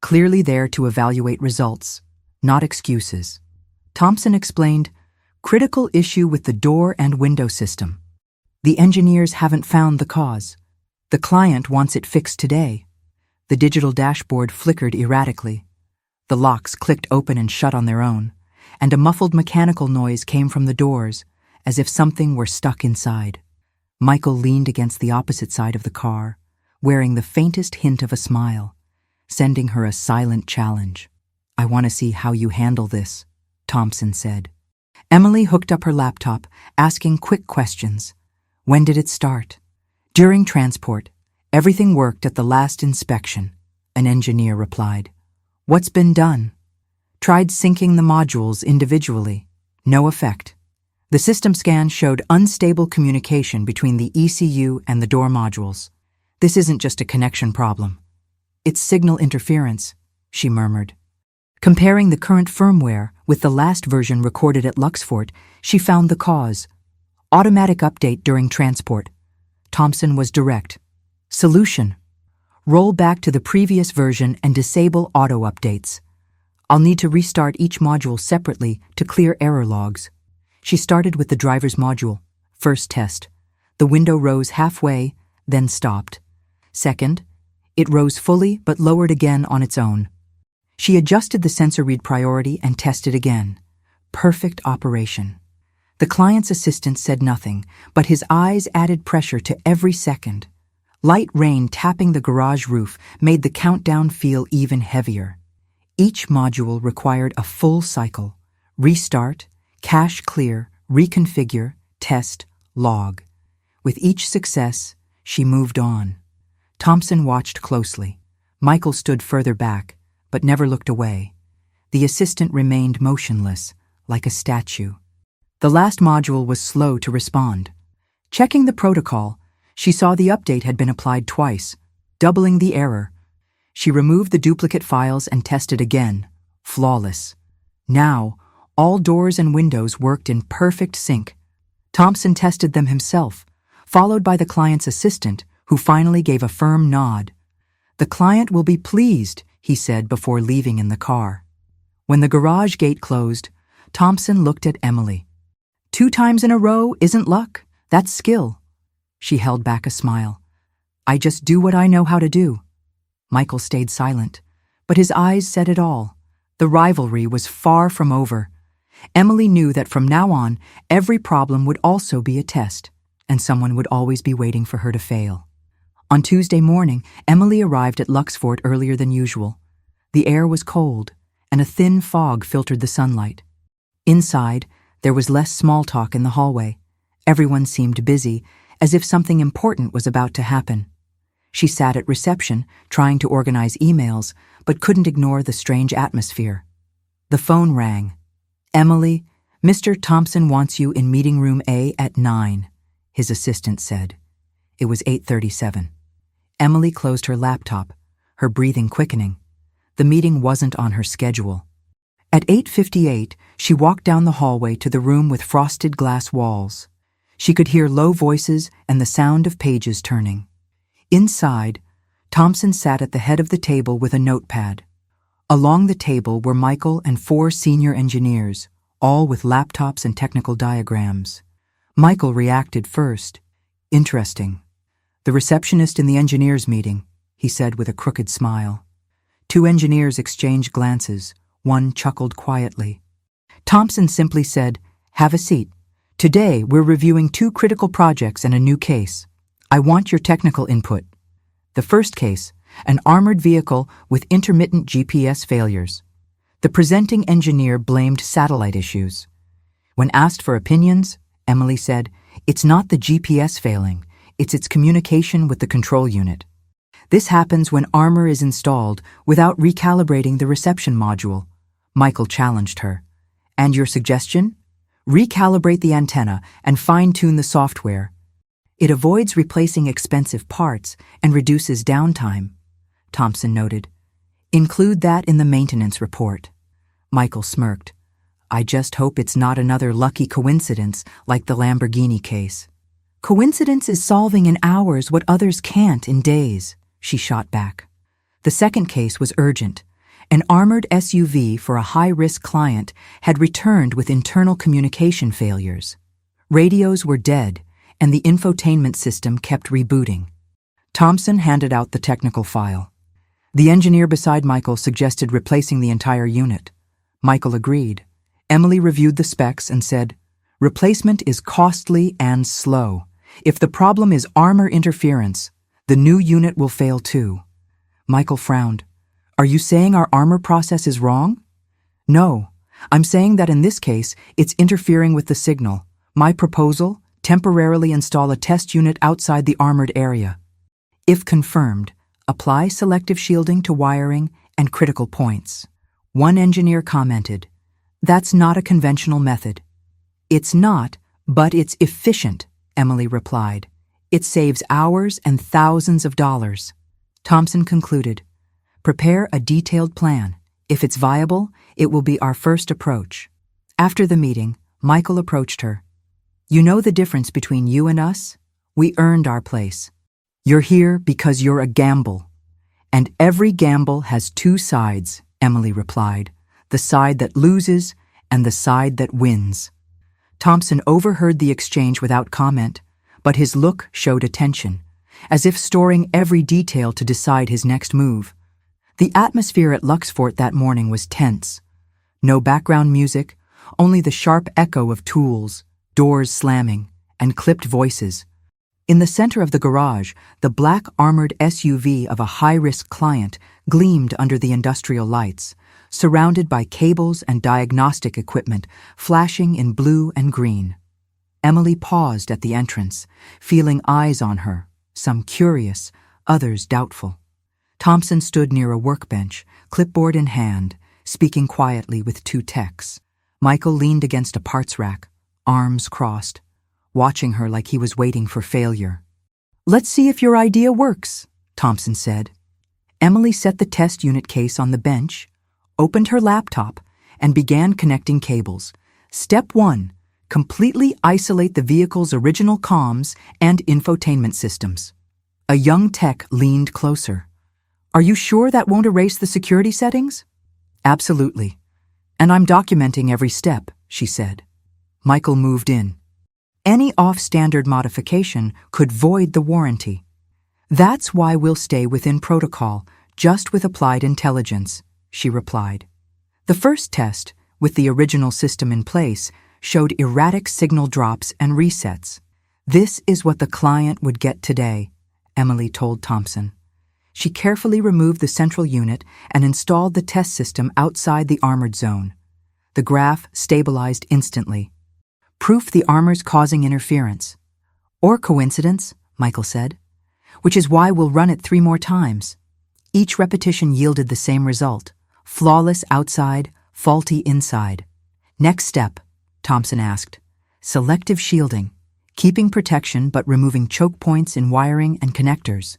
clearly there to evaluate results, not excuses. Thompson explained, "Critical issue with the door and window system. The engineers haven't found the cause. The client wants it fixed today." The digital dashboard flickered erratically. The locks clicked open and shut on their own, and a muffled mechanical noise came from the doors, as if something were stuck inside. Michael leaned against the opposite side of the car, wearing the faintest hint of a smile, sending her a silent challenge. "I want to see how you handle this," Thompson said. Emily hooked up her laptop, asking quick questions. When did it start? During transport. Everything worked at the last inspection, an engineer replied. What's been done? Tried syncing the modules individually. No effect. The system scan showed unstable communication between the ECU and the door modules. This isn't just a connection problem. It's signal interference, she murmured. Comparing the current firmware with the last version recorded at Luxfort, she found the cause. Automatic update during transport. Thompson was direct. Solution: roll back to the previous version and disable auto updates. I'll need to restart each module separately to clear error logs. She started with the driver's module. First test. The window rose halfway, then stopped. Second, it rose fully but lowered again on its own. She adjusted the sensor read priority and tested again. Perfect operation. The client's assistant said nothing, but his eyes added pressure to every second. Light rain tapping the garage roof made the countdown feel even heavier. Each module required a full cycle. Restart, cache clear, reconfigure, test, log. With each success, she moved on. Thompson watched closely. Michael stood further back, but never looked away. The assistant remained motionless, like a statue. The last module was slow to respond. Checking the protocol, she saw the update had been applied twice, doubling the error. She removed the duplicate files and tested again. Flawless. Now, all doors and windows worked in perfect sync. Thompson tested them himself, followed by the client's assistant, who finally gave a firm nod. The client will be pleased, he said before leaving in the car. When the garage gate closed, Thompson looked at Emily. 2 times in a row isn't luck, that's skill. She held back a smile. I just do what I know how to do. Michael stayed silent, but his eyes said it all. The rivalry was far from over. Emily knew that from now on, every problem would also be a test, and someone would always be waiting for her to fail. On Tuesday morning, Emily arrived at Luxfort earlier than usual. The air was cold, and a thin fog filtered the sunlight. Inside, there was less small talk in the hallway. Everyone seemed busy, as if something important was about to happen. She sat at reception, trying to organize emails, but couldn't ignore the strange atmosphere. The phone rang. Emily, Mr. Thompson wants you in meeting room A at 9, his assistant said. It was 8:37. Emily closed her laptop, her breathing quickening. The meeting wasn't on her schedule. At 8:58, she walked down the hallway to the room with frosted glass walls. She could hear low voices and the sound of pages turning. Inside, Thompson sat at the head of the table with a notepad. Along the table were Michael and 4 senior engineers, all with laptops and technical diagrams. Michael reacted first. Interesting. The receptionist in the engineers' meeting, he said with a crooked smile. 2 engineers exchanged glances. One chuckled quietly. Thompson simply said, "Have a seat. Today, we're reviewing 2 critical projects and a new case. I want your technical input." The first case, an armored vehicle with intermittent GPS failures. The presenting engineer blamed satellite issues. When asked for opinions, Emily said, "It's not the GPS failing, it's its communication with the control unit. This happens when armor is installed without recalibrating the reception module." Michael challenged her. "And your suggestion? Recalibrate the antenna and fine-tune the software. It avoids replacing expensive parts and reduces downtime," Thompson noted. "Include that in the maintenance report." Michael smirked. "I just hope it's not another lucky coincidence like the Lamborghini case." "Coincidence is solving in hours what others can't in days," she shot back. The second case was urgent. An armored SUV for a high-risk client had returned with internal communication failures. Radios were dead, and the infotainment system kept rebooting. Thompson handed out the technical file. The engineer beside Michael suggested replacing the entire unit. Michael agreed. Emily reviewed the specs and said, "Replacement is costly and slow. If the problem is armor interference, The new unit will fail too. Michael frowned. Are you saying our armor process is wrong? No, I'm saying that in this case, it's interfering with the signal. My proposal, temporarily install a test unit outside the armored area. If confirmed, apply selective shielding to wiring and critical points. One engineer commented, "That's not a conventional method." "It's not, but it's efficient," Emily replied. "It saves hours and thousands of dollars." Thompson concluded, "Prepare a detailed plan. If it's viable, it will be our first approach." After the meeting, Michael approached her. "You know the difference between you and us? We earned our place. You're here because you're a gamble." "And every gamble has two sides," Emily replied. "The side that loses and the side that wins." Thompson overheard the exchange without comment, but his look showed attention, as if storing every detail to decide his next move. The atmosphere at Luxfort that morning was tense. No background music, only the sharp echo of tools, doors slamming, and clipped voices. In the center of the garage, the black armored SUV of a high-risk client gleamed under the industrial lights, surrounded by cables and diagnostic equipment flashing in blue and green. Emily paused at the entrance, feeling eyes on her, some curious, others doubtful. Thompson stood near a workbench, clipboard in hand, speaking quietly with two techs. Michael leaned against a parts rack, arms crossed, watching her like he was waiting for failure. "Let's see if your idea works," Thompson said. Emily set the test unit case on the bench, opened her laptop, and began connecting cables. Step 1. Completely isolate the vehicle's original comms and infotainment systems. A young tech leaned closer. "Are you sure that won't erase the security settings?" "Absolutely. And I'm documenting every step," she said. Michael moved in. "Any off-standard modification could void the warranty. That's why we'll stay within protocol, just with applied intelligence," she replied. The first test, with the original system in place, showed erratic signal drops and resets. "This is what the client would get today," Emily told Thompson. She carefully removed the central unit and installed the test system outside the armored zone. The graph stabilized instantly. "Proof the armor's causing interference." "Or coincidence," Michael said. "Which is why we'll run it 3 more times." Each repetition yielded the same result: flawless outside, faulty inside. "Next step," Thompson asked. "Selective shielding, keeping protection but removing choke points in wiring and connectors."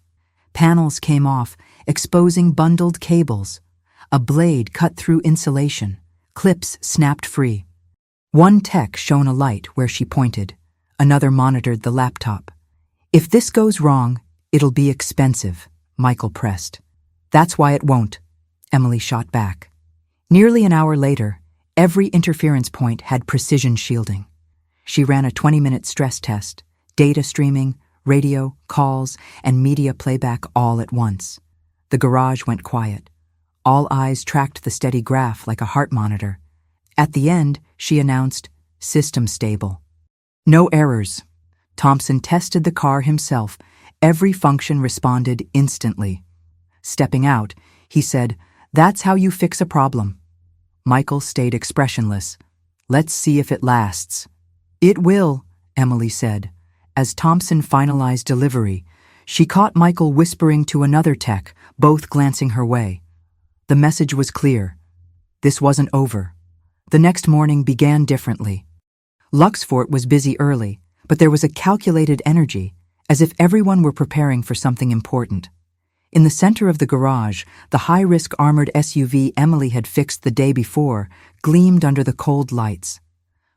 Panels came off, exposing bundled cables. A blade cut through insulation. Clips snapped free. One tech shone a light where she pointed. Another monitored the laptop. "If this goes wrong, it'll be expensive," Michael pressed. "That's why it won't," Emily shot back. Nearly an hour later, every interference point had precision shielding. She ran a 20-minute stress test, data streaming, radio, calls, and media playback all at once. The garage went quiet. All eyes tracked the steady graph like a heart monitor. At the end, she announced, "System stable." No errors. Thompson tested the car himself. Every function responded instantly. Stepping out, he said, "That's how you fix a problem." Michael stayed expressionless. "Let's see if it lasts." "It will," Emily said. As Thompson finalized delivery, she caught Michael whispering to another tech, both glancing her way. The message was clear. This wasn't over. The next morning began differently. Luxfort was busy early, but there was a calculated energy, as if everyone were preparing for something important. In the center of the garage, the high-risk armored SUV Emily had fixed the day before gleamed under the cold lights.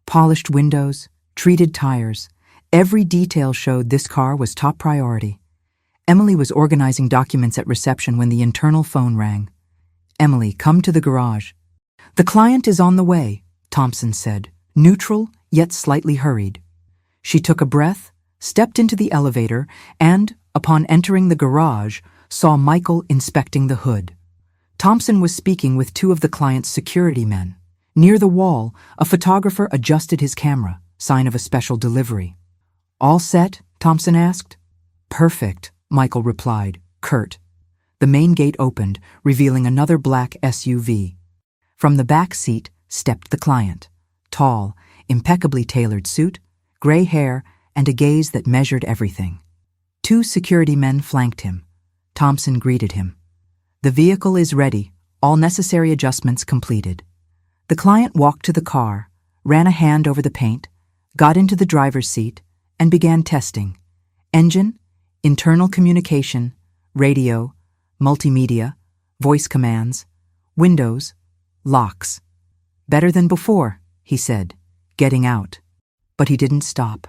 Polished windows, treated tires, every detail showed this car was top priority. Emily was organizing documents at reception when the internal phone rang. "Emily, come to the garage." "The client is on the way," Thompson said, neutral yet slightly hurried. She took a breath, stepped into the elevator, and, upon entering the garage, saw Michael inspecting the hood. Thompson was speaking with 2 of the client's security men. Near the wall, a photographer adjusted his camera, sign of a special delivery. "All set?" Thompson asked. "Perfect," Michael replied, curt. The main gate opened, revealing another black SUV. From the back seat stepped the client. Tall, impeccably tailored suit, gray hair, and a gaze that measured everything. 2 security men flanked him. Thompson greeted him. The vehicle is ready, all necessary adjustments completed. The client walked to the car, ran a hand over the paint, got into the driver's seat, and began testing. Engine, internal communication, radio, multimedia, voice commands, windows, locks. Better than before, he said, getting out. But he didn't stop.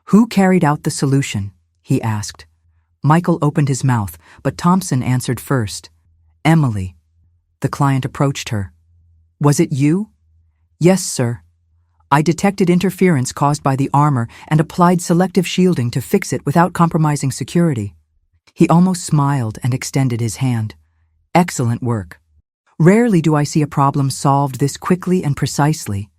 Who carried out the solution? He asked. Michael opened his mouth, but Thompson answered first. Emily. The client approached her. Was it you? Yes, sir. I detected interference caused by the armor and applied selective shielding to fix it without compromising security. He almost smiled and extended his hand. Excellent work. Rarely do I see a problem solved this quickly and precisely.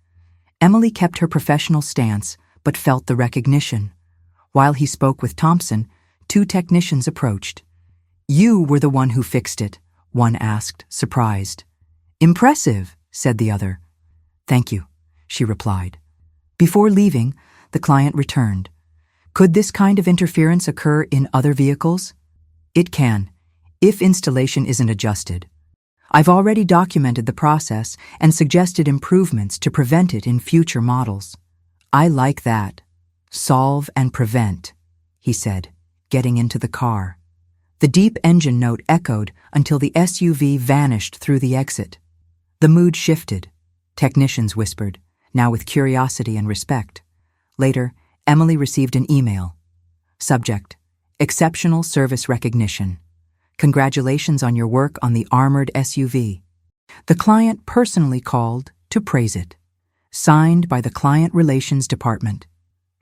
Emily kept her professional stance, but felt the recognition. While he spoke with Thompson, 2 technicians approached. You were the one who fixed it, one asked, surprised. Impressive, said the other. Thank you, she replied. Before leaving, the client returned. Could this kind of interference occur in other vehicles? It can, if installation isn't adjusted. I've already documented the process and suggested improvements to prevent it in future models. I like that. Solve and prevent, he said, getting into the car. The deep engine note echoed until the SUV vanished through the exit. The mood shifted. Technicians whispered, now with curiosity and respect. Later, Emily received an email. Subject: Exceptional Service Recognition. Congratulations on your work on the armored SUV. The client personally called to praise it. Signed by the Client Relations Department.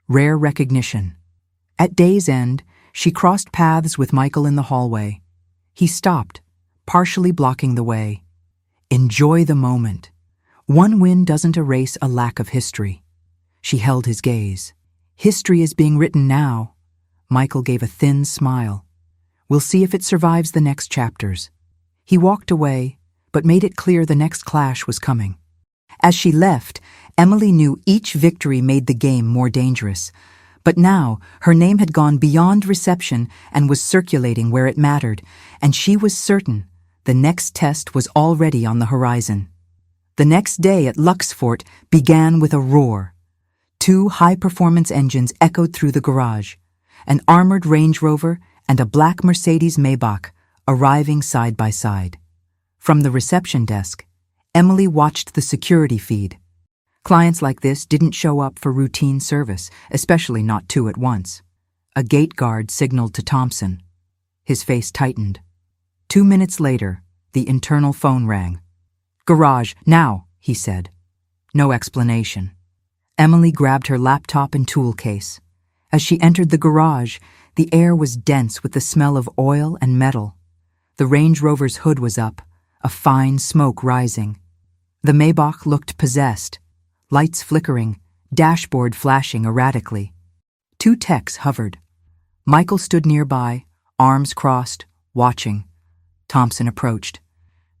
Rare recognition. At day's end, she crossed paths with Michael in the hallway. He stopped, partially blocking the way. Enjoy the moment. One win doesn't erase a lack of history. She held his gaze. History is being written now. Michael gave a thin smile. We'll see if it survives the next chapters. He walked away, but made it clear the next clash was coming. As she left, Emily knew each victory made the game more dangerous. But now, her name had gone beyond reception and was circulating where it mattered, and she was certain the next test was already on the horizon. The next day at Luxfort began with a roar. 2 high-performance engines echoed through the garage, an armored Range Rover and a black Mercedes Maybach arriving side by side. From the reception desk, Emily watched the security feed. Clients like this didn't show up for routine service, especially not 2 at once. A gate guard signaled to Thompson. His face tightened. 2 minutes later, the internal phone rang. Garage, now, he said. No explanation. Emily grabbed her laptop and tool case. As she entered the garage, the air was dense with the smell of oil and metal. The Range Rover's hood was up, a fine smoke rising. The Maybach looked possessed, lights flickering, dashboard flashing erratically. 2 techs hovered. Michael stood nearby, arms crossed, watching. Thompson approached.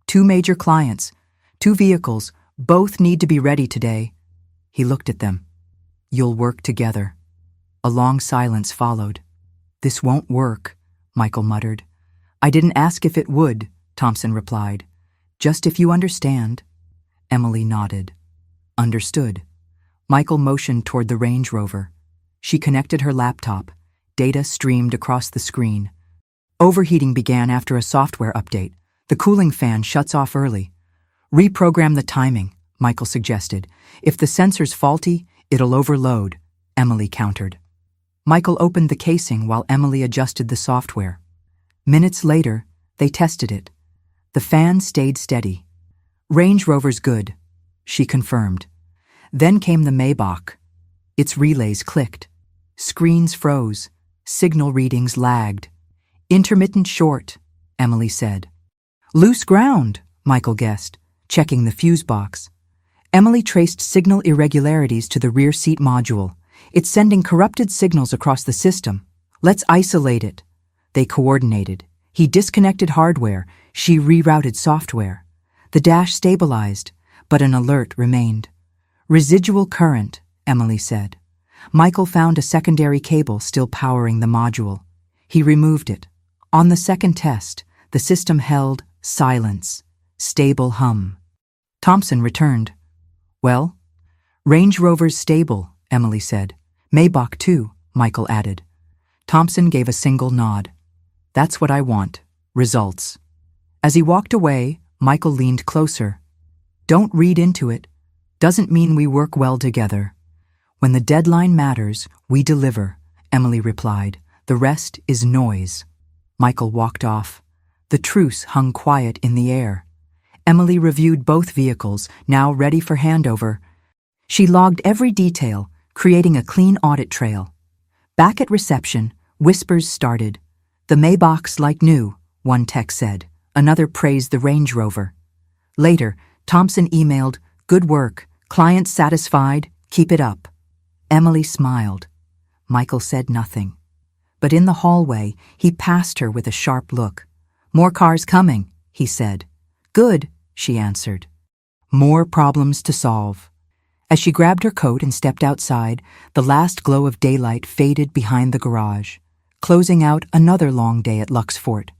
2 major clients, 2 vehicles, both need to be ready today. He looked at them. You'll work together. A long silence followed. This won't work, Michael muttered. I didn't ask if it would, Thompson replied. Just if you understand. Emily nodded. Understood. Michael motioned toward the Range Rover. She connected her laptop. Data streamed across the screen. Overheating began after a software update. The cooling fan shuts off early. Reprogram the timing, Michael suggested. If the sensor's faulty, it'll overload, Emily countered. Michael opened the casing while Emily adjusted the software. Minutes later, they tested it. The fan stayed steady. Range Rover's good, she confirmed. Then came the Maybach. Its relays clicked. Screens froze. Signal readings lagged. Intermittent short, Emily said. Loose ground, Michael guessed, checking the fuse box. Emily traced signal irregularities to the rear seat module. It's sending corrupted signals across the system. Let's isolate it. They coordinated. He disconnected hardware, she rerouted software. The dash stabilized, but an alert remained. Residual current, Emily said. Michael found a secondary cable still powering the module. He removed it. On the second test, the system held silence, stable hum. Thompson returned. Well? Range Rover's stable, Emily said. Maybach too, Michael added. Thompson gave a single nod. That's what I want. Results. As he walked away, Michael leaned closer. Don't read into it. Doesn't mean we work well together. When the deadline matters, we deliver, Emily replied. The rest is noise. Michael walked off. The truce hung quiet in the air. Emily reviewed both vehicles, now ready for handover. She logged every detail, creating a clean audit trail. Back at reception, whispers started. The Maybach's like new, one tech said. Another praised the Range Rover. Later, Thompson emailed, Good work, client satisfied, keep it up. Emily smiled. Michael said nothing. But in the hallway, he passed her with a sharp look. More cars coming, he said. Good, she answered. More problems to solve. As she grabbed her coat and stepped outside, the last glow of daylight faded behind the garage, closing out another long day at Luxfort.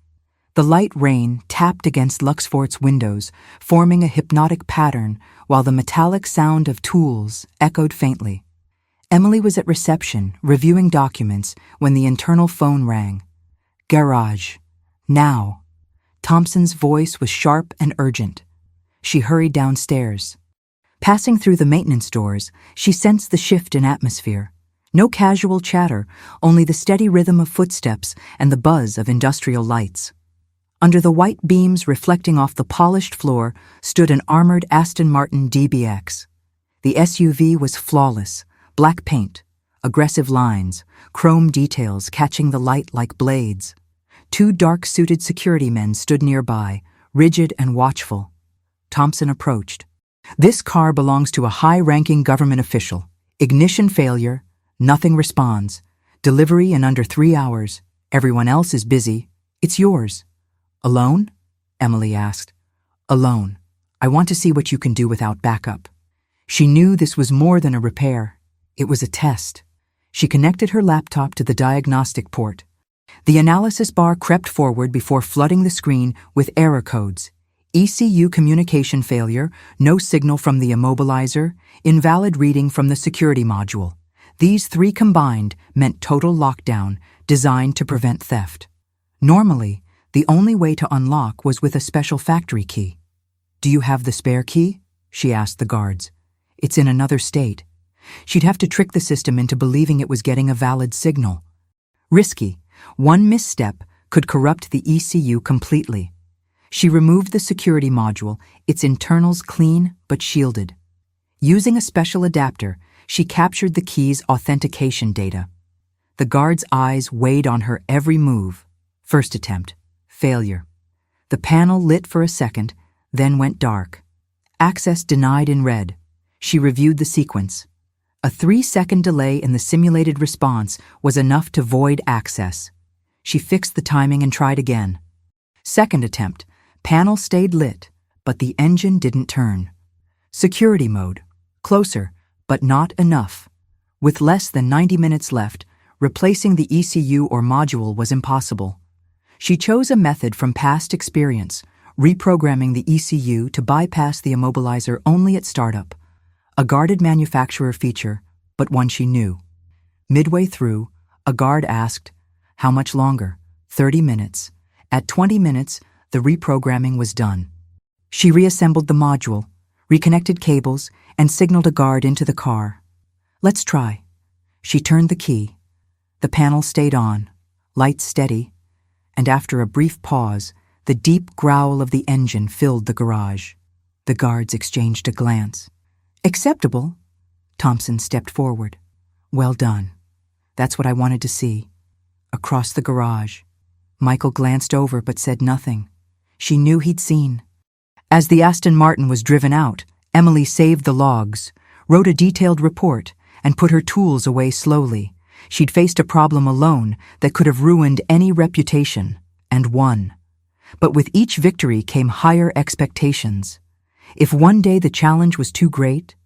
The light rain tapped against Luxfort's windows, forming a hypnotic pattern, while the metallic sound of tools echoed faintly. Emily was at reception, reviewing documents, when the internal phone rang. Garage. Now. Thompson's voice was sharp and urgent. She hurried downstairs. Passing through the maintenance doors, she sensed the shift in atmosphere. No casual chatter, only the steady rhythm of footsteps and the buzz of industrial lights. Under the white beams reflecting off the polished floor stood an armored Aston Martin DBX. The SUV was flawless, black paint, aggressive lines, chrome details catching the light like blades. Two dark-suited security men stood nearby, rigid and watchful. Thompson approached. This car belongs to a high-ranking government official. Ignition failure, nothing responds. Delivery in under 3 hours. Everyone else is busy. It's yours. Alone? Emily asked. Alone. I want to see what you can do without backup. She knew this was more than a repair. It was a test. She connected her laptop to the diagnostic port. The analysis bar crept forward before flooding the screen with error codes. ECU communication failure, no signal from the immobilizer, invalid reading from the security module. These three combined meant total lockdown, designed to prevent theft. Normally, the only way to unlock was with a special factory key. Do you have the spare key? She asked the guards. It's in another state. She'd have to trick the system into believing it was getting a valid signal. Risky. One misstep could corrupt the ECU completely. She removed the security module, its internals clean but shielded. Using a special adapter, she captured the key's authentication data. The guard's eyes weighed on her every move. First attempt. Failure. The panel lit for a second, then went dark. Access denied in red. She reviewed the sequence. A 3-second delay in the simulated response was enough to void access. She fixed the timing and tried again. Second attempt. Panel stayed lit, but the engine didn't turn. Security mode. Closer, but not enough. With less than 90 minutes left, replacing the ECU or module was impossible. She chose a method from past experience, reprogramming the ECU to bypass the immobilizer only at startup. A guarded manufacturer feature, but one she knew. Midway through, a guard asked, "How much longer?" 30 minutes. At 20 minutes, the reprogramming was done. She reassembled the module, reconnected cables, and signaled a guard into the car. "Let's try." She turned the key. The panel stayed on, lights steady, and after a brief pause, the deep growl of the engine filled the garage. The guards exchanged a glance. "Acceptable." Thompson stepped forward. "Well done. That's what I wanted to see." Across the garage. Michael glanced over but said nothing. She knew he'd seen. As the Aston Martin was driven out, Emily saved the logs, wrote a detailed report, and put her tools away slowly. She'd faced a problem alone that could have ruined any reputation, and won. But with each victory came higher expectations. If one day the challenge was too great,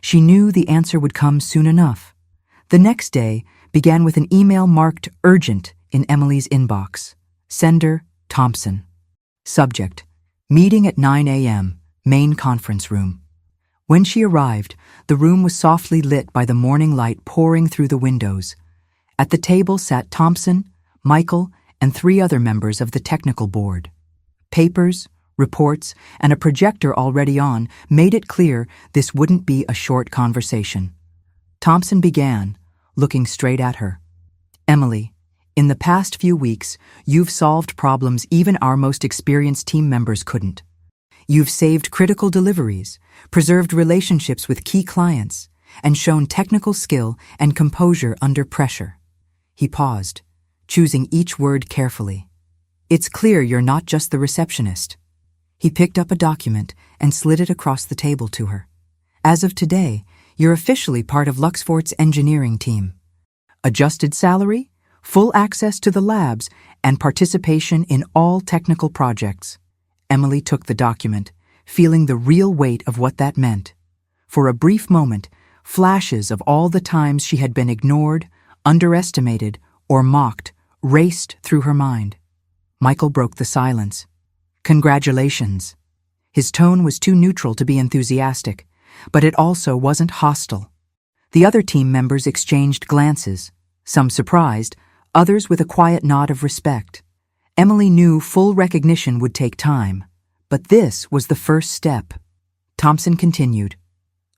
she knew the answer would come soon enough. The next day began with an email marked urgent in Emily's inbox. Sender, Thompson. Subject, meeting at 9 a.m., main conference room. When she arrived, the room was softly lit by the morning light pouring through the windows. At the table sat Thompson, Michael, and 3 other members of the technical board. Papers, reports, and a projector already on made it clear this wouldn't be a short conversation. Thompson began, looking straight at her. Emily, in the past few weeks, you've solved problems even our most experienced team members couldn't. You've saved critical deliveries, preserved relationships with key clients, and shown technical skill and composure under pressure. He paused, choosing each word carefully. It's clear you're not just the receptionist. He picked up a document and slid it across the table to her. As of today, you're officially part of Luxfort's engineering team. Adjusted salary, full access to the labs, and participation in all technical projects. Emily took the document, feeling the real weight of what that meant. For a brief moment, flashes of all the times she had been ignored, underestimated, or mocked raced through her mind. Michael broke the silence. Congratulations. His tone was too neutral to be enthusiastic, but it also wasn't hostile. The other team members exchanged glances, some surprised, others with a quiet nod of respect. Emily knew full recognition would take time, but this was the first step. Thompson continued,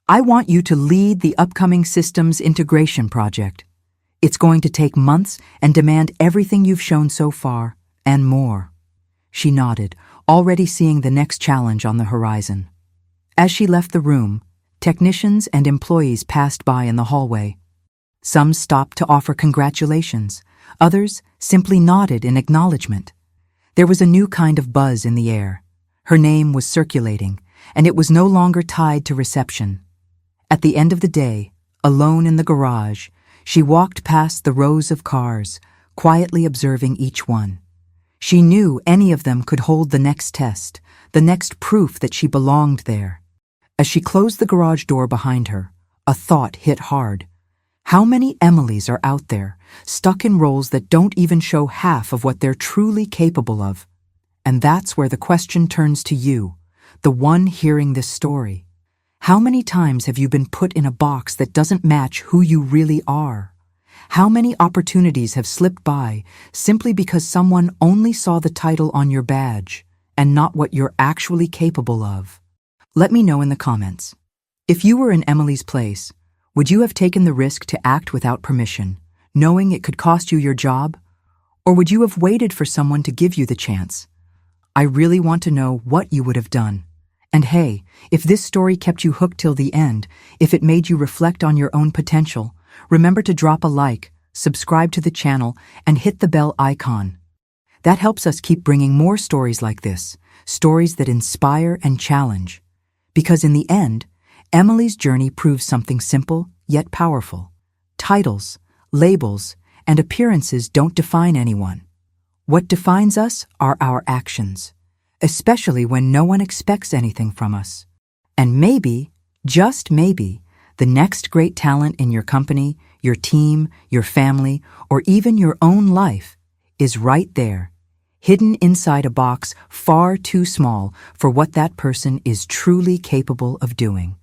I want you to lead the upcoming systems integration project. It's going to take months and demand everything you've shown so far, and more. She nodded, already seeing the next challenge on the horizon. As she left the room, technicians and employees passed by in the hallway. Some stopped to offer congratulations. Others simply nodded in acknowledgement. There was a new kind of buzz in the air. Her name was circulating, and it was no longer tied to reception. At the end of the day, alone in the garage, she walked past the rows of cars, quietly observing each one. She knew any of them could hold the next test, the next proof that she belonged there. As she closed the garage door behind her, a thought hit hard. How many Emilys are out there, stuck in roles that don't even show half of what they're truly capable of? And that's where the question turns to you, the one hearing this story. How many times have you been put in a box that doesn't match who you really are? How many opportunities have slipped by simply because someone only saw the title on your badge and not what you're actually capable of? Let me know in the comments. If you were in Emily's place, would you have taken the risk to act without permission, knowing it could cost you your job? Or would you have waited for someone to give you the chance? I really want to know what you would have done. And hey, if this story kept you hooked till the end, if it made you reflect on your own potential, remember to drop a like, subscribe to the channel, and hit the bell icon. That helps us keep bringing more stories like this, stories that inspire and challenge. Because in the end, Emily's journey proves something simple yet powerful. Titles, labels, and appearances don't define anyone. What defines us are our actions, especially when no one expects anything from us. And maybe, just maybe, the next great talent in your company, your team, your family, or even your own life is right there, hidden inside a box far too small for what that person is truly capable of doing.